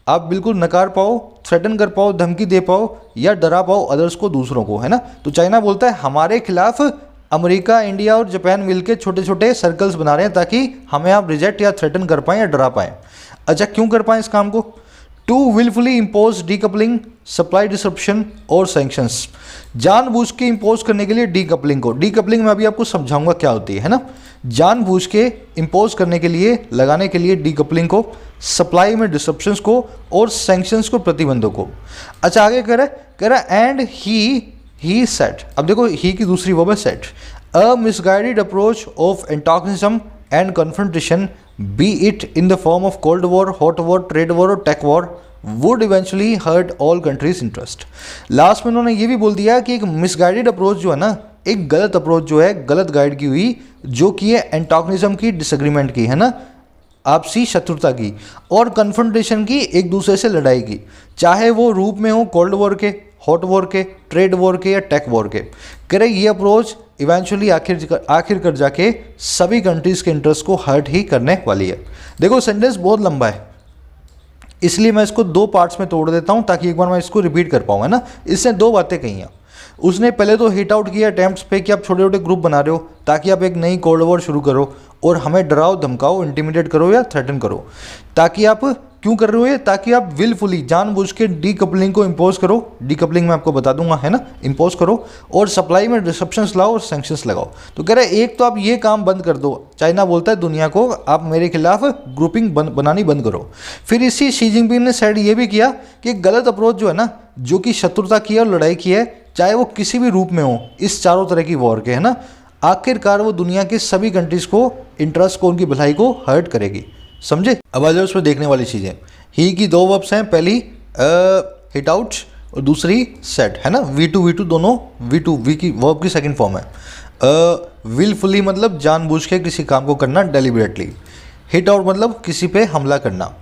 [SPEAKER 1] आप बिल्कुल नकार पाओ, थ्रेटन कर पाओ, धमकी दे पाओ या डरा पाओ अदर्स को, दूसरों को, है ना। तो चाइना बोलता है हमारे खिलाफ अमेरिका, इंडिया और जापान मिलकर छोटे छोटे सर्कल्स बना रहे हैं ताकि हमें आप रिजेक्ट या थ्रेटन कर पाएँ या डरा पाएँ। अच्छा क्यों कर पाएँ इस काम को, to wilfully impose decoupling, supply disruption और सैंक्शंस। जानबूझ के इम्पोज करने के लिए डीकपलिंग को, डीकपलिंग मैं अभी आपको समझाऊंगा क्या होती है ना। जानबूझ के इम्पोज करने के लिए, लगाने के लिए डीकपलिंग को, सप्लाई में डिसरप्शंस को और सैंक्शंस को, प्रतिबंधों को। अच्छा आगे कह रहा है एंड ही सेट। अब देखो ही की दूसरी वर्ब है set. A misguided approach of antagonism and confrontation, be it in the form of cold war, hot war, trade war और tech war, would eventually hurt all countries interest. Last में उन्होंने ये भी बोल दिया कि एक मिसगाइडेड अप्रोच जो है ना, एक गलत अप्रोच जो है, गलत गाइड की हुई, जो कि है एंटागोनिज्म की, डिसएग्रीमेंट की, है ना, आपसी शत्रुता की, और कन्फ्रंटेशन की, एक दूसरे से लड़ाई की, चाहे वो रूप में हो कोल्ड वॉर के, हॉट वॉर के, ट्रेड वॉर के या टेक वॉर के। कह रहे ये अप्रोच इवेंचुअली आखिर कर जाके सभी कंट्रीज़ के इंटरेस्ट को हर्ट ही करने वाली है। देखो सेंटेंस बहुत लंबा है, इसलिए मैं इसको 2 पार्ट्स में तोड़ देता हूँ ताकि एक बार मैं इसको रिपीट कर पाऊँ, है ना। इससे 2 बातें कही हैं। उसने पहले तो हिट आउट किया अटैम्प्ट्स पे कि आप छोटे छोटे ग्रुप बना रहे हो ताकि आप एक नई कोल्ड वॉर शुरू करो और हमें डराओ, धमकाओ, इंटिमिडेट करो या थ्रेटन करो। ताकि आप क्यों कर रहे हो ये, ताकि आप विलफुली, जानबूझ के डीकपलिंग को इम्पोज करो। डीकपलिंग मैं आपको बता दूंगा, है ना, इम्पोज करो, और सप्लाई में डिसरप्शंस लाओ और सैंक्शंस लगाओ। तो कह रहे हैं एक तो आप ये काम बंद कर दो। चाइना बोलता है दुनिया को आप मेरे खिलाफ ग्रुपिंग बनानी बंद करो। फिर इसी शी जिनपिंग ने साइड ये भी किया कि गलत अप्रोच जो है ना, जो कि शत्रुता की है और लड़ाई की है, चाहे वो किसी भी रूप में हो, इस चारों तरह की वॉर के, है ना, आखिरकार वो दुनिया की सभी कंट्रीज़ को, इंटरेस्ट को, उनकी भलाई को हर्ट करेगी। समझे। अब आ जाओ उसमें देखने वाली चीज़ें। ही की 2 वर्ब्स हैं, पहली हिट आउट और दूसरी सेट, है ना। V2 दोनों, वी की वर्ब की सेकंड फॉर्म है। विलफुली मतलब जानबूझ के किसी काम को करना, डेलिबरेटली। हिट आउट मतलब किसी पे हमला करना।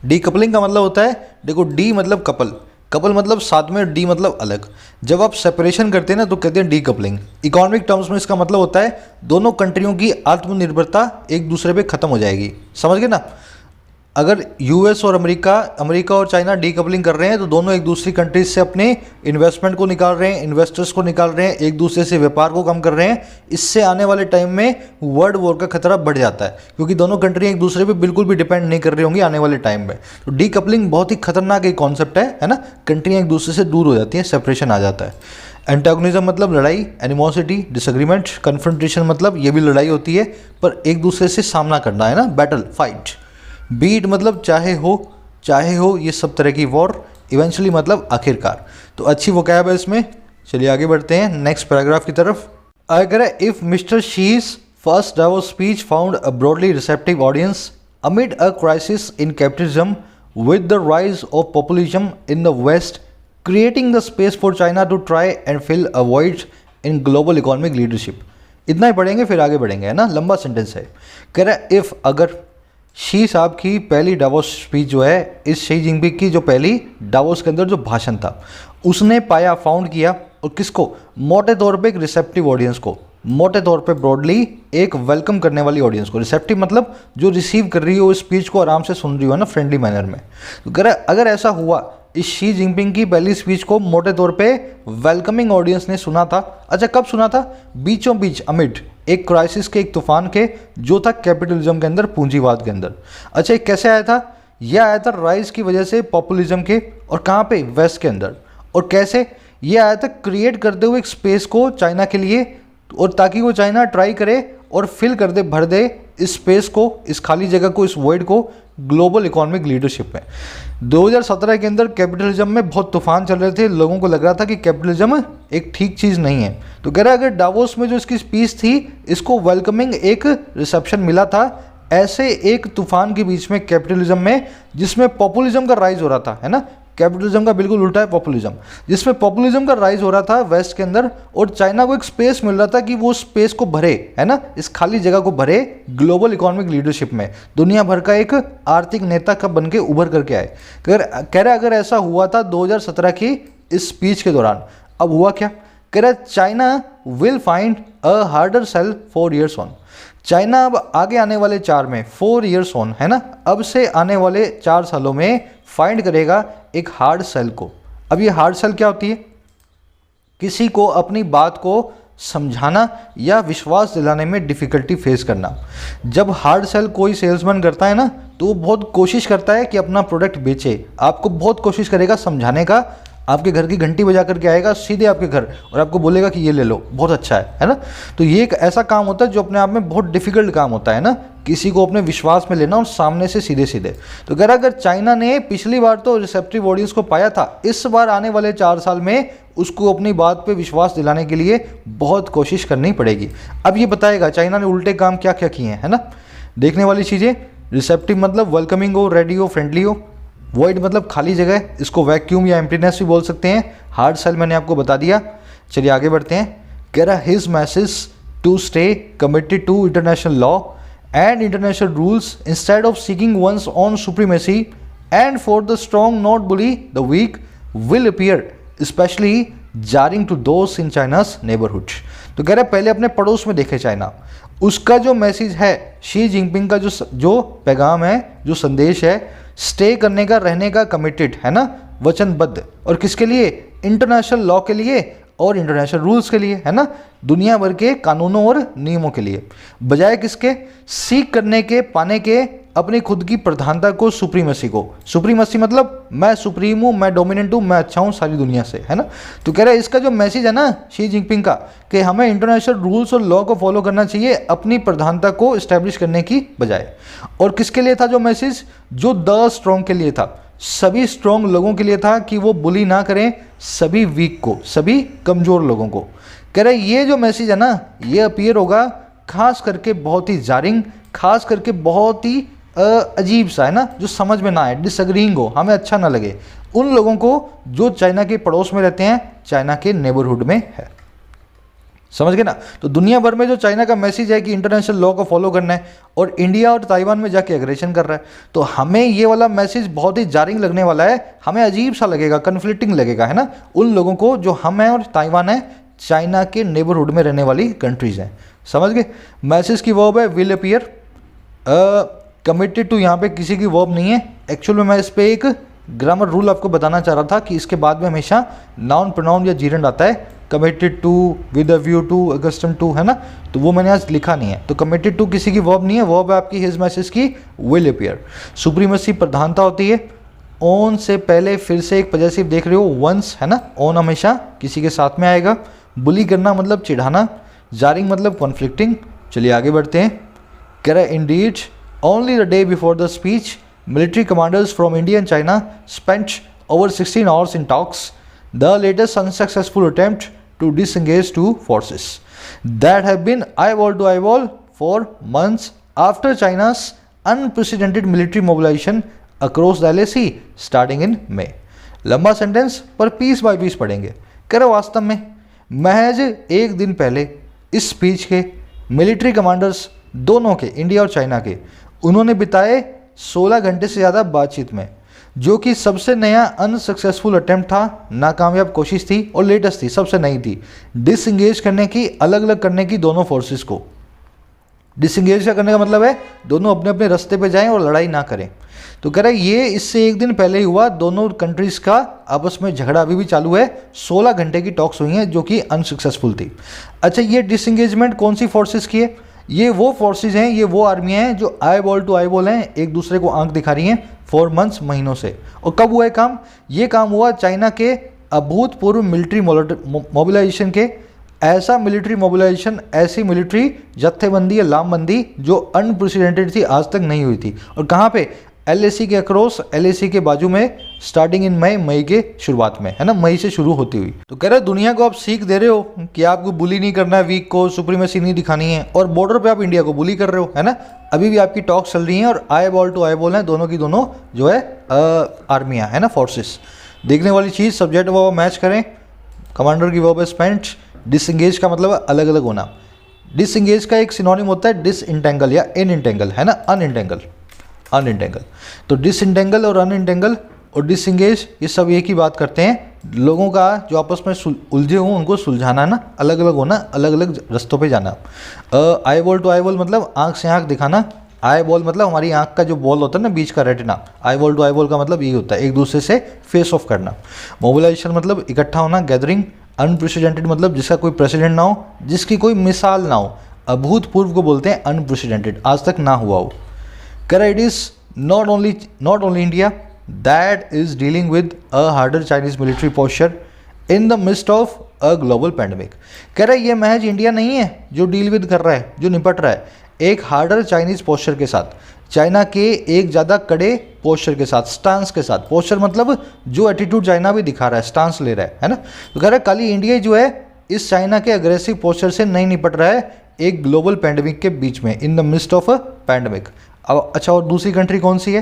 [SPEAKER 1] डीकपलिंग का मतलब होता है, देखो डी मतलब कपल, कपल मतलब साथ में, डी मतलब अलग। जब आप सेपरेशन करते हैं ना तो कहते हैं डी कपलिंग। इकोनॉमिक टर्म्स में इसका मतलब होता है दोनों कंट्रियों की आत्मनिर्भरता एक दूसरे पे खत्म हो जाएगी। समझ गए ना? अगर यूएस और अमेरिका और चाइना डीकपलिंग कर रहे हैं तो दोनों एक दूसरी कंट्रीज से अपने इन्वेस्टमेंट को निकाल रहे हैं, इन्वेस्टर्स को निकाल रहे हैं, एक दूसरे से व्यापार को कम कर रहे हैं। इससे आने वाले टाइम में वर्ल्ड वॉर का खतरा बढ़ जाता है, क्योंकि दोनों कंट्री एक दूसरे पे बिल्कुल भी डिपेंड नहीं कर रही होंगी आने वाले टाइम में। तो डीकपलिंग बहुत ही खतरनाक एक कॉन्सेप्ट है ना? कंट्रियाँ एक दूसरे से दूर हो जाती हैं, सेपरेशन आ जाता है। एंटागोनिज्म मतलब लड़ाई, एनिमोसिटी, डिसएग्रीमेंट। कन्फ्रंटेशन मतलब ये भी लड़ाई होती है पर एक दूसरे से सामना करना है ना, बैटल, फाइट। बीट मतलब चाहे हो, ये सब तरह की वॉर। इवेंचुअली मतलब आखिरकार। तो अच्छी वोकैब है इसमें। चलिए आगे बढ़ते हैं नेक्स्ट पैराग्राफ की तरफ। अगर if mister Xi's first Davos speech found a broadly receptive audience amid a crisis in capitalism with the rise of populism in the west creating the space for China to try and fill a void in global economic leadership. इतना ही पढ़ेंगे फिर आगे बढ़ेंगे, है ना? लंबा sentence है। कह रहा है इफ़, अगर शी साहब की पहली डावोस स्पीच जो है, इस शी जिनपिंग की जो पहली डावोस के अंदर जो भाषण था, उसने पाया, फाउंड किया, और किसको? मोटे तौर पे एक रिसेप्टिव ऑडियंस को, मोटे तौर पे ब्रॉडली एक वेलकम करने वाली ऑडियंस को। रिसेप्टिव मतलब जो रिसीव कर रही हो इस स्पीच को, आराम से सुन रही हो ना, फ्रेंडली मैनर में। तो अगर ऐसा हुआ, इस शी जिनपिंग की पहली स्पीच को मोटे तौर पे वेलकमिंग ऑडियंस ने सुना था। अच्छा, कब सुना था? बीचों बीच, अमिड एक क्राइसिस के, एक तूफान के, जो था कैपिटलिज्म के अंदर, पूंजीवाद के अंदर। अच्छा, ये कैसे आया था? यह आया था राइज की वजह से पॉपुलिज्म के, और कहाँ पे? वेस्ट के अंदर। और कैसे? ये आया था क्रिएट करते हुए एक स्पेस को चाइना के लिए, और ताकि वो चाइना ट्राई करे और फिल कर दे, भर दे इस स्पेस को, इस खाली जगह को, इस वॉइड को ग्लोबल इकोनॉमिक लीडरशिप में। 2017 के अंदर कैपिटलिज्म में बहुत तूफान चल रहे थे, लोगों को लग रहा था कि कैपिटलिज्म एक ठीक चीज़ नहीं है। तो कह रहा है अगर डावोस में जो इसकी स्पीच थी, इसको वेलकमिंग एक रिसेप्शन मिला था, ऐसे एक तूफान के बीच में कैपिटलिज्म में, जिसमें पॉपुलिज्म का राइज हो रहा था, है ना? कैपिटलिज्म का बिल्कुल उल्टा है पॉपुलिज्म, जिसमें पॉपुलिज्म का राइज हो रहा था वेस्ट के अंदर, और चाइना को एक स्पेस मिल रहा था कि वो स्पेस को भरे, है ना, इस खाली जगह को भरे ग्लोबल इकोनॉमिक लीडरशिप में, दुनिया भर का एक आर्थिक नेता कब बन के उभर करके आए। कह रहे अगर ऐसा हुआ था 2017 की इस स्पीच के दौरान, अब हुआ क्या? कह रहे China will find a harder sell 4 years on. China अब आगे आने वाले 4 years ऑन, है ना, अब से आने वाले 4 सालों में फाइंड करेगा एक हार्ड सेल को। अब ये हार्ड सेल क्या होती है? किसी को अपनी बात को समझाना या विश्वास दिलाने में डिफ़िकल्टी फेस करना। जब हार्ड सेल कोई सेल्समैन करता है ना, तो वो बहुत कोशिश करता है कि अपना प्रोडक्ट बेचे, आपको बहुत कोशिश करेगा समझाने का, आपके घर की घंटी बजा करके आएगा सीधे आपके घर और आपको बोलेगा कि ये ले लो, बहुत अच्छा है ना? तो ये एक ऐसा काम होता है जो अपने आप में बहुत डिफिकल्ट काम होता है ना, किसी को अपने विश्वास में लेना और सामने से सीधे सीधे। तो अगर चाइना ने पिछली बार तो रिसेप्टिव ऑडियंस को पाया था, इस बार आने वाले 4 साल में उसको अपनी बात पे विश्वास दिलाने के लिए बहुत कोशिश करनी पड़ेगी। अब ये बताएगा चाइना ने उल्टे काम क्या क्या किए हैं, है ना? देखने वाली चीज़ें। रिसेप्टिव मतलब वेलकमिंग हो, रेडी हो, फ्रेंडली हो। वॉइड मतलब खाली जगह, इसको वैक्यूम या एम्प्टीनेस भी बोल सकते हैं। हार्ड सेल मैंने आपको बता दिया। चलिए आगे बढ़ते हैं। कह रहा his message to stay committed to international law and international rules instead of seeking one's own supremacy and for the strong not bully the weak will appear especially jarring to those in China's neighbourhood. तो कह रहा है पहले अपने पड़ोस में देखे China, उसका जो मैसेज है, शी जिनपिंग का जो पैगाम है, जो संदेश है, स्टे करने का, रहने का, कमिटेड, है ना, वचनबद्ध, और किसके लिए? इंटरनेशनल लॉ के लिए और इंटरनेशनल रूल्स के लिए, है ना, दुनिया भर के कानूनों और नियमों के लिए, बजाय किसके? सीख करने के, पाने के अपनी खुद की प्रधानता को, सुप्रीमेसी को। सुप्रीमेसी मतलब मैं सुप्रीम हूँ, मैं डोमिनेंट हूँ, मैं अच्छा हूँ सारी दुनिया से, है ना? तो कह रहा है इसका जो मैसेज है ना शी जिनपिंग का, कि हमें इंटरनेशनल रूल्स और लॉ को फॉलो करना चाहिए अपनी प्रधानता को इस्टेब्लिश करने की बजाय। और किसके लिए था जो मैसेज? जो द स्ट्रॉन्ग के लिए था, सभी स्ट्रॉन्ग लोगों के लिए था, कि वो बुली ना करें सभी वीक को, सभी कमज़ोर लोगों को। कह रहे ये जो मैसेज है ना, ये अपीयर होगा खास करके बहुत ही जारिंग, खास करके बहुत ही अजीब सा, है ना, जो समझ में ना आए, डिसएग्रीइंग हो, हमें अच्छा ना लगे, उन लोगों को जो चाइना के पड़ोस में रहते हैं, चाइना के नेबरहुड में है। समझ गए ना। तो दुनिया भर में जो चाइना का मैसेज है कि इंटरनेशनल लॉ को फॉलो करना है, और इंडिया और ताइवान में जाके एग्रेशन कर रहा है, तो हमें ये वाला मैसेज बहुत ही जारिंग लगने वाला है, हमें अजीब सा लगेगा, कन्फ्लिक्टिंग लगेगा, है ना, उन लोगों को जो हम हैं और ताइवान है, चाइना के नेबरहुड में रहने वाली कंट्रीज हैं। समझ गए। मैसेज की वर्ब है विल अपीयर, कमिटेड टू यहाँ पे किसी की वर्ब नहीं है। एक्चुअल में मैं इस पर एक ग्रामर रूल आपको बताना चाह रहा था कि इसके बाद में हमेशा नाउन प्रोनाउन या जीरेंड आता है, committed to, with a view to, accustom to, है ना, तो वो मैंने आज लिखा नहीं है। तो कमिटेड टू किसी की वर्ब नहीं है, वर्ब है आपकी हिज मैसेज की विल अपीयर। सुप्रीमेसी प्रधानता होती है, ओन से पहले फिर से एक पॉजेसिव देख रहे हो, वंस, है ना, ओन हमेशा किसी के साथ में आएगा। बुली करना मतलब चिढ़ाना, जारिंग मतलब कॉन्फ्लिक्टिंग। चलिए आगे बढ़ते हैं। कह रहा है Indeed only the day before the speech military commanders from India and China spent over 16 hours in talks, the latest unsuccessful attempt to disengage two forces that have been eyeball to eyeball for months after China's unprecedented military mobilization across the LAC starting in May। लंबा sentence पर piece bye piece पढ़ेंगे। कह रहे वास्तव में महज एक दिन पहले इस स्पीच के मिलिट्री कमांडर्स दोनों के, इंडिया और चाइना के, उन्होंने बिताए 16 घंटे से ज़्यादा बातचीत में, जो कि सबसे नया अनसक्सेसफुल अटेम्प्ट था, नाकामयाब कोशिश थी और लेटेस्ट थी, सबसे नई थी, डिसंगेज करने की, अलग अलग करने की दोनों फोर्सेस को। डिसंगेज करने का मतलब है दोनों अपने अपने रास्ते पे जाएं और लड़ाई ना करें। तो कह रहा है ये इससे एक दिन पहले ही हुआ, दोनों कंट्रीज़ का आपस में झगड़ा अभी भी चालू है, 16 घंटे की टॉक्स हुई हैं जो कि अनसक्सेसफुल थी। अच्छा, ये डिसंगेजमेंट कौन सी फोर्सेस की है? ये वो फोर्सेस हैं, ये वो आर्मियाँ हैं जो eyeball to eyeball हैं, एक दूसरे को आंख दिखा रही हैं फॉर मंथ्स, महीनों से। और कब हुआ है काम? ये काम हुआ चाइना के अभूतपूर्व मिलिट्री मोबिलाइजेशन के। ऐसा मिलिट्री मोबिलाइजेशन, ऐसी मिलिट्री जत्थेबंदी या लामबंदी जो अनप्रेसिडेंटेड थी, आज तक नहीं हुई थी। और कहाँ पे? LAC के अक्रॉस, LAC के बाजू में, स्टार्टिंग इन मई के शुरुआत में, है ना, मई से शुरू होती हुई। तो कह रहे दुनिया को आप सीख दे रहे हो कि आपको बुली नहीं करना है, वीक को सुप्रीमेसी नहीं दिखानी है, और बॉर्डर पे आप इंडिया को बुली कर रहे हो, है ना। अभी भी आपकी टॉक्स चल रही हैं और eyeball to eyeball हैं, दोनों की दोनों जो है आर्मियाँ, है ना, फोर्सेस। देखने वाली चीज़, सब्जेक्ट वर्ब मैच करें, कमांडर की वर्ब है स्पेंट, डिसंगेज का मतलब है अलग अलग होना। डिसंगेज का एक सिनोनिम होता है डिसइंटेंगल या इनइंटेंगल, है ना, अनइंटेंगल। तो डिसइंटेंगल और अनइंटेंगल और डिसंगेज ये सब एक ही बात करते हैं, लोगों का जो आपस में उलझे हों उनको सुलझाना ना, अलग अलग होना, अलग अलग रास्तों पे जाना। Eyeball to eyeball मतलब आंख से आंख दिखाना। आई बॉल मतलब हमारी आंख का जो बॉल होता है ना, बीच का retina. Eyeball to eyeball का मतलब ये होता है एक दूसरे से फेस ऑफ करना। मोबिलाइजेशन मतलब इकट्ठा होना, गैदरिंग। अनप्रेसिडेंटेड मतलब जिसका कोई प्रेसिडेंट ना हो, जिसकी कोई मिसाल ना हो। अभूतपूर्व को बोलते हैं अनप्रेसिडेंटेड, आज तक ना हुआ हो। It is not only India that is dealing with a harder Chinese military posture in the midst of a global pandemic। कह रहा है ये महज इंडिया नहीं है जो डील विद कर रहा है, जो निपट रहा है एक हार्डर चाइनीज पोस्चर के साथ, चाइना के एक ज़्यादा कड़े पोस्चर के साथ, स्टांस के साथ। पोस्चर मतलब जो एटीट्यूड चाइना भी दिखा रहा है, स्टांस ले रहा है ना। तो कह रहा है कल ही इंडिया जो है इस चाइना के अग्रेसिव पोस्चर से नहीं निपट रहा है एक ग्लोबल पैंडमिक के बीच में, in the mist of a pandemic. अब अच्छा, और दूसरी कंट्री कौन सी है?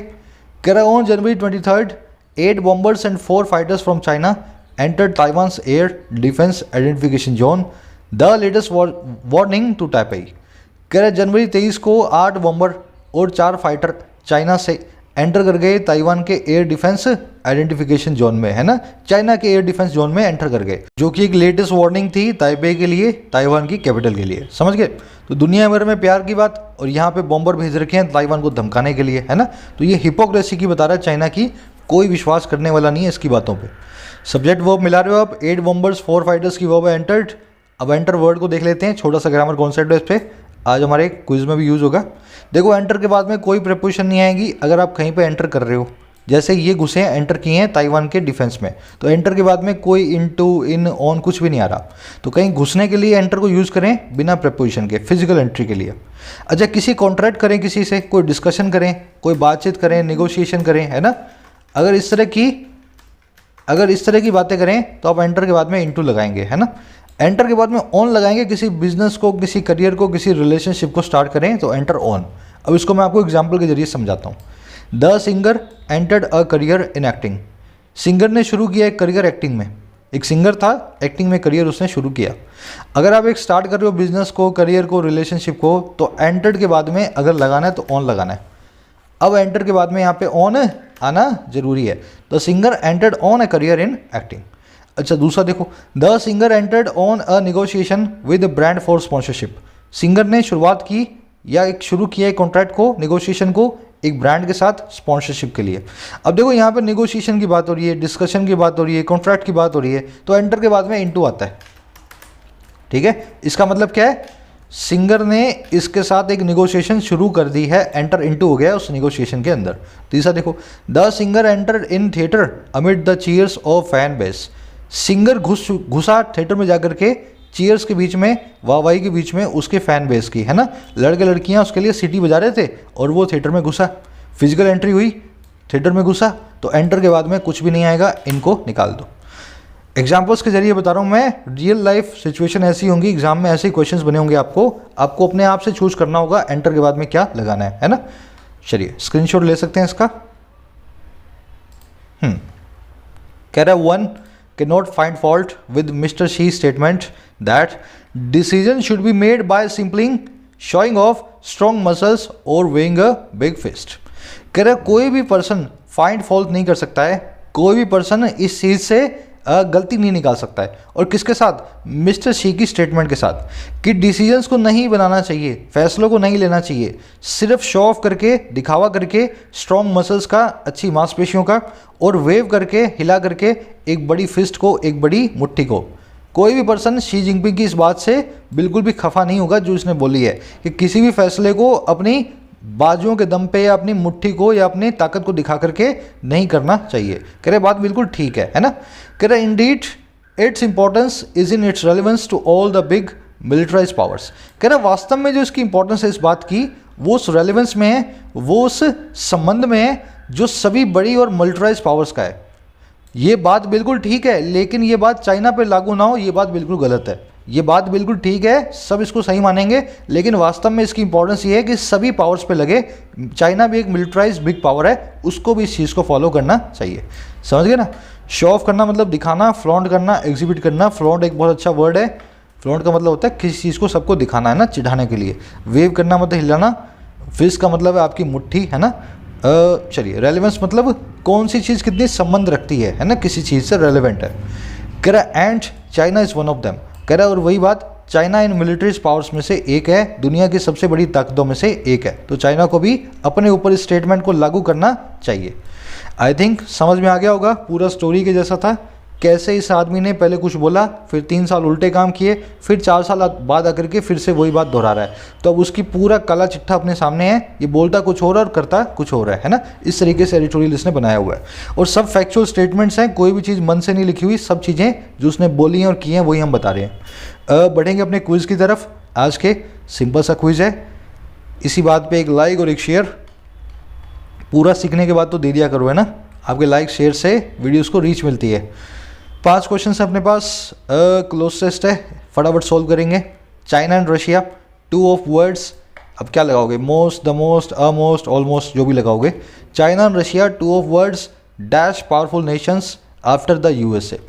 [SPEAKER 1] कह रहा है on January 23, 8 bombers and 4 fighters from China entered Taiwan's air defense identification zone, the latest warning to Taipei। कह रहा है जनवरी 23 को 8 बॉम्बर और 4 फाइटर चाइना से एंटर कर गए ताइवान के एयर डिफेंस आइडेंटिफिकेशन जोन में, है ना, चाइना के एयर डिफेंस जोन में एंटर कर गए, जो कि एक लेटेस्ट वार्निंग थी ताइपे के लिए, ताइवान की कैपिटल के लिए। समझ गए? तो दुनिया भर में प्यार की बात, और यहाँ पे बॉम्बर भेज रखे हैं ताइवान को धमकाने के लिए, है ना। तो ये हिपोक्रेसी की बता रहा है चाइना की, कोई विश्वास करने वाला नहीं है इसकी बातों पर। सब्जेक्ट वर्ब मिला रहे हो आप, 8 बॉम्बर्स 4 फाइटर्स की वर्ब है एंटर्ड। अब एंटर वर्ड को देख लेते हैं, छोटा सा ग्रामर कॉन्सेप्ट है, इस पर आज हमारे क्विज में भी यूज़ होगा। देखो एंटर के बाद में कोई प्रीपोजिशन नहीं आएगी अगर आप कहीं पे एंटर कर रहे हो। जैसे ये घुसे हैं, एंटर किए हैं ताइवान के डिफेंस में, तो एंटर के बाद में कोई इनटू, इन, ऑन कुछ भी नहीं आ रहा। तो कहीं घुसने के लिए एंटर को यूज़ करें बिना प्रीपोजिशन के, फिजिकल एंट्री के लिए। अच्छा, किसी कॉन्ट्रैक्ट करें, किसी से कोई डिस्कशन करें, कोई बातचीत करें, निगोशिएशन करें, है ना, अगर इस तरह की बातें करें तो आप एंटर के बाद में इनटू लगाएंगे, है ना। एंटर के बाद में ऑन लगाएंगे, किसी बिजनेस को, किसी करियर को, किसी रिलेशनशिप को स्टार्ट करें तो एंटर ऑन। अब इसको मैं आपको एग्जांपल के जरिए समझाता हूँ। The singer entered a career in acting. Singer ने शुरू किया एक करियर एक्टिंग में, एक सिंगर था, एक्टिंग में करियर उसने शुरू किया। अगर आप एक स्टार्ट कर रहे हो बिजनेस को, करियर को, रिलेशनशिप को, तो एंटर्ड के बाद में अगर लगाना है तो ऑन लगाना है। अब एंटर के बाद में यहाँ पे ऑन आना जरूरी है। The singer entered on a career in acting. अच्छा दूसरा देखो, the singer entered on a negotiation with brand for sponsorship. Singer ने शुरुआत की या एक शुरू किया एक कॉन्ट्रैक्ट को, नेगोशिएशन को एक ब्रांड के साथ स्पॉन्सरशिप के लिए। अब देखो यहाँ पे नेगोशिएशन की बात हो रही है, डिस्कशन की बात हो रही है, कॉन्ट्रैक्ट की बात हो रही है, तो एंटर के बाद में इनटू आता है। ठीक है, इसका मतलब क्या है, सिंगर ने इसके साथ एक नेगोशिएशन शुरू कर दी है, एंटर इनटू हो गया उस नेगोशिएशन के अंदर। तीसरा देखो, the singer enter in theatre amid the cheers of fan base. Singer घुसा थिएटर में जाकर के चीयर्स के बीच में, वाहवाही के बीच में उसके फैन बेस की, है ना, लड़के लड़कियां उसके लिए सीटी बजा रहे थे और वो थिएटर में घुसा, फिजिकल एंट्री हुई, थिएटर में घुसा, तो एंटर के बाद में कुछ भी नहीं आएगा, इनको निकाल दो। एग्जाम्पल्स के जरिए बता रहा हूँ मैं, रियल लाइफ सिचुएशन ऐसी होंगी, एग्जाम में ऐसे क्वेश्चंस बने होंगे, आपको अपने आप से चूज करना होगा एंटर के बाद में क्या लगाना है ना। चलिए स्क्रीनशॉट ले सकते हैं इसका। कह रहा है, one can not find fault with mister Xi statement that decision should be made by simply showing off strong muscles और वेइंग अ बिग फिस्ट। कह रहा है कोई भी पर्सन फाइंड फॉल्ट नहीं कर सकता है, कोई भी पर्सन इस चीज़ से गलती नहीं निकाल सकता है। और किसके साथ, मिस्टर शी की स्टेटमेंट के साथ, कि डिसीजंस को नहीं बनाना चाहिए, फैसलों को नहीं लेना चाहिए, सिर्फ शो ऑफ करके, दिखावा करके, स्ट्रॉन्ग मसल्स का, अच्छी मांसपेशियों का, और वेव करके, हिला करके एक बड़ी फिस्ट को, एक बड़ी मुट्ठी को। कोई भी पर्सन शी जिनपिंग की इस बात से बिल्कुल भी खफा नहीं होगा जो इसने बोली है कि किसी भी फैसले को अपनी बाजुओं के दम पे या अपनी मुट्ठी को या अपनी ताकत को दिखा करके नहीं करना चाहिए। कह रहे बात बिल्कुल ठीक है ना। कह रहे indeed its importance is in its relevance to all the big militarise powers. कह रहे वास्तव में जो इसकी इंपॉर्टेंस है इस बात की, वो उस रेलिवेंस में है, वो उस संबंध में है जो सभी बड़ी और मिलिटराइज पावर्स का है। ये बात बिल्कुल ठीक है, लेकिन ये बात चाइना पे लागू ना हो, ये बात बिल्कुल गलत है। ये बात बिल्कुल ठीक है, सब इसको सही मानेंगे, लेकिन वास्तव में इसकी इंपॉर्टेंस ये है कि सभी पावर्स पे लगे। चाइना भी एक मिलिटराइज बिग पावर है, उसको भी इस चीज़ को फॉलो करना चाहिए। समझ गए ना। शो ऑफ करना मतलब दिखाना, फ्लॉन्ट करना, एग्जिबिट करना। फ्लॉन्ट एक बहुत अच्छा वर्ड है। फ्लॉन्ट का मतलब होता है किसी चीज़ को सबको दिखाना, है ना, चिढ़ाने के लिए। वेव करना मतलब हिलाना। फिस्ट का मतलब है आपकी मुट्ठी, है ना। चलिए रेलेवेंस मतलब कौन सी चीज़ कितनी संबंध रखती है ना, किसी चीज़ से रेलेवेंट है। कह रहा and China is one of them. कह रहा है और वही बात, चाइना इन मिलिट्री पावर्स में से एक है, दुनिया की सबसे बड़ी ताकतों में से एक है। तो चाइना को भी अपने ऊपर इस स्टेटमेंट को लागू करना चाहिए। आई थिंक समझ में आ गया होगा, पूरा स्टोरी के जैसा था। कैसे इस आदमी ने पहले कुछ बोला, फिर 3 साल उल्टे काम किए, फिर 4 साल बाद आकर के फिर से वही बात दोहरा रहा है। तो अब उसकी पूरा काला चिट्ठा अपने सामने है, ये बोलता कुछ और करता कुछ और है ना। इस तरीके से एडिटोरियल इसने बनाया हुआ है और सब फैक्चुअल स्टेटमेंट्स हैं, कोई भी चीज़ मन से नहीं लिखी हुई, सब चीज़ें जो उसने बोली हैं और की हैं वही हम बता रहे हैं। बढ़ेंगे अपने क्विज़ की तरफ। आज के सिंपल सा क्विज़ है, इसी बात पर एक लाइक और एक शेयर। पूरा सीखने के बाद तो दे दिया करो, है ना। आपके लाइक शेयर से वीडियोज़ को रीच मिलती है। 5 क्वेश्चन अपने पास, क्लोजेस्ट है, फटाफट सॉल्व करेंगे। China and Russia, 2 of words. अब क्या लगाओगे, most, the most, a most, almost, जो भी लगाओगे। China and Russia, 2 of words, dash powerful Nations after the USA.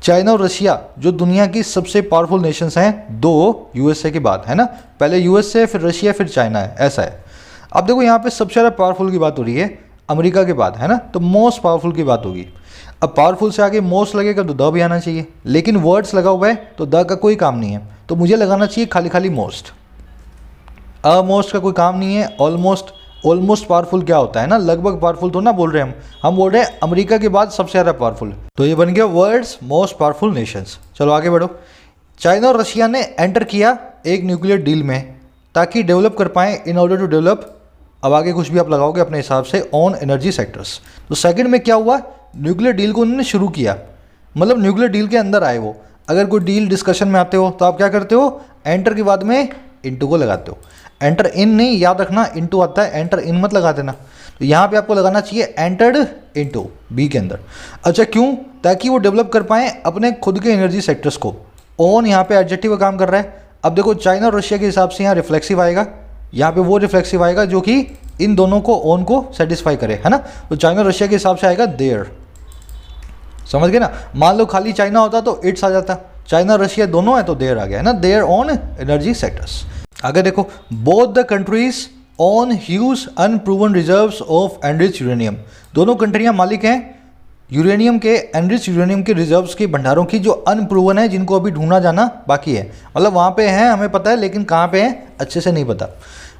[SPEAKER 1] China और रशिया जो दुनिया की सबसे पावरफुल नेशंस हैं, 2 यूएसए के बाद, है ना। पहले यूएसए, फिर रशिया, फिर चाइना है, ऐसा है। अब देखो यहाँ पे सबसे ज़्यादा पावरफुल की बात हो रही है अमेरिका के बाद, है ना, तो मोस्ट पावरफुल की बात होगी। अब पावरफुल से आगे मोस्ट लगेगा तो द भी आना चाहिए, लेकिन वर्ड्स लगा हुआ है तो द का कोई काम नहीं है, तो मुझे लगाना चाहिए खाली खाली मोस्ट। मोस्ट का कोई काम नहीं है। ऑलमोस्ट, ऑलमोस्ट पावरफुल क्या होता है ना, लगभग पावरफुल तो ना बोल रहे हम बोल रहे हैं अमेरिका के बाद सबसे ज़्यादा पावरफुल। तो ये बन गया वर्ड्स मोस्ट पावरफुल नेशंस। चलो आगे बढ़ो। चाइना और रशिया ने एंटर किया एक न्यूक्लियर डील में ताकि डेवलप कर पाएँ, इन ऑर्डर टू डेवलप, अब आगे कुछ भी आप लगाओगे अपने हिसाब से, ऑन एनर्जी सेक्टर्स। तो सेकंड में क्या हुआ, न्यूक्लियर डील को उन्होंने शुरू किया, मतलब न्यूक्लियर डील के अंदर आए वो। अगर कोई डील डिस्कशन में आते हो तो आप क्या करते हो, एंटर के बाद में इनटू को लगाते हो। एंटर इन नहीं, याद रखना इनटू आता है, एंटर इन मत लगा देना। तो यहाँ पे आपको लगाना चाहिए एंटर्ड इनटू, बी के अंदर। अच्छा क्यों, ताकि वो डेवलप कर पाएँ अपने खुद के एनर्जी सेक्टर्स को। ऑन यहाँ पे एडजेक्टिव का काम कर रहा है। अब देखो चाइना और रशिया के हिसाब से यहाँ रिफ्लेक्सिव आएगा, यहाँ पे वो रिफ्लेक्सिव आएगा जो कि इन दोनों को, ऑन को सेटिस्फाई करे, है ना। तो चाइना और रशिया के हिसाब से आएगा देयर। समझ गए ना। मान लो खाली चाइना होता तो इट्स आ जाता, चाइना रशिया दोनों है तो देयर आ गया है ना, देयर ऑन एनर्जी सेक्टर्स। अगर देखो both the countries own huge unproven reserves of enrich uranium, दोनों कंट्रियां मालिक हैं यूरेनियम के, एनरिच यूरेनियम के रिजर्व्स के भंडारों की जो अनप्रूवन है, जिनको अभी ढूंढना जाना बाकी है। मतलब वहाँ पे हैं हमें पता है लेकिन कहाँ पे हैं अच्छे से नहीं पता।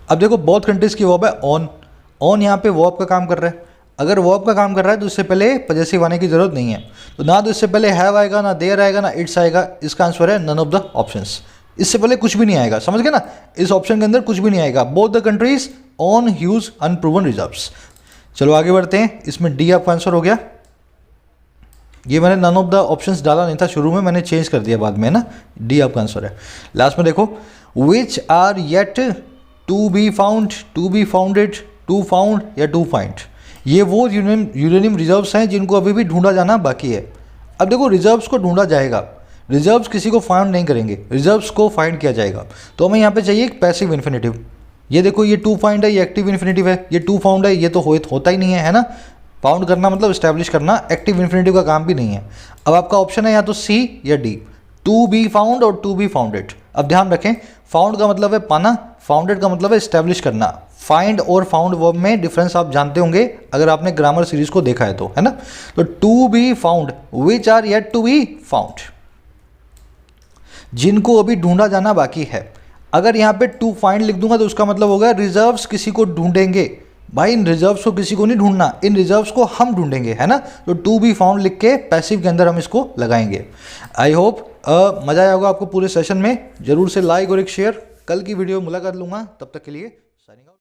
[SPEAKER 1] अब देखो बोथ कंट्रीज़ की वर्ब है ऑन, ऑन यहाँ पे वर्ब का काम कर रहा है। अगर वर्ब का काम कर रहा है तो इससे पहले पजेसिव आने की जरूरत नहीं है, तो ना तो इससे पहले हैव आएगा, ना देयर आएगा, ना इट्स आएगा। इसका आंसर है नन ऑफ द ऑप्शंस, इससे पहले कुछ भी नहीं आएगा। समझ गए ना, इस ऑप्शन के अंदर कुछ भी नहीं आएगा। Both the countries own huge unproven reserves. चलो आगे बढ़ते हैं, इसमें डी आपका आंसर हो गया। ये मैंने नन ऑफ द ऑप्शंस डाला नहीं था शुरू में, मैंने चेंज कर दिया बाद में ना, डी आपका आंसर है। लास्ट में देखो which are yet to be found, to be founded, to found या टू फाइंड, ये वो यूरेनियम रिजर्व्स हैं जिनको अभी भी ढूंढा जाना बाकी है। अब देखो रिजर्व्स को ढूंढा जाएगा, रिजर्व्स किसी को फाइंड नहीं करेंगे, रिजर्व्स को फाइंड किया जाएगा। तो हमें यहाँ पे चाहिए एक पैसिव इन्फिनेटिव। ये देखो ये टू फाइंड है, ये एक्टिव इन्फिनेटिव है, ये टू फाउंड है, ये तो होता ही नहीं है ना। फाउंड करना मतलब इस्टेब्लिश करना, एक्टिव इन्फिनेटिव का काम भी नहीं है। अब आपका ऑप्शन है या तो सी या डी, टू बी फाउंड और टू बी फाउंडेड। अब ध्यान रखें, फाउंड का मतलब है पाना, फाउंडेड का मतलब है इस्टेब्लिश करना। फाइंड और फाउंड वर्ब में डिफरेंस आप जानते होंगे अगर आपने ग्रामर सीरीज को देखा है तो, है ना। तो to be found, which are yet to be found, जिनको अभी ढूंढा जाना बाकी है। अगर यहाँ पे टू फाइंड लिख दूंगा तो उसका मतलब होगा रिजर्व्स किसी को ढूंढेंगे। भाई इन रिजर्व्स को किसी को नहीं ढूंढना, इन रिजर्व्स को हम ढूंढेंगे, है ना। तो टू बी फाउंड लिख के पैसिव के अंदर हम इसको लगाएंगे। आई होप मज़ा आया होगा आपको पूरे सेशन में। जरूर से लाइक और एक शेयर। कल की वीडियो मुलाकात लूंगा, तब तक के लिए साइनिंग आउट।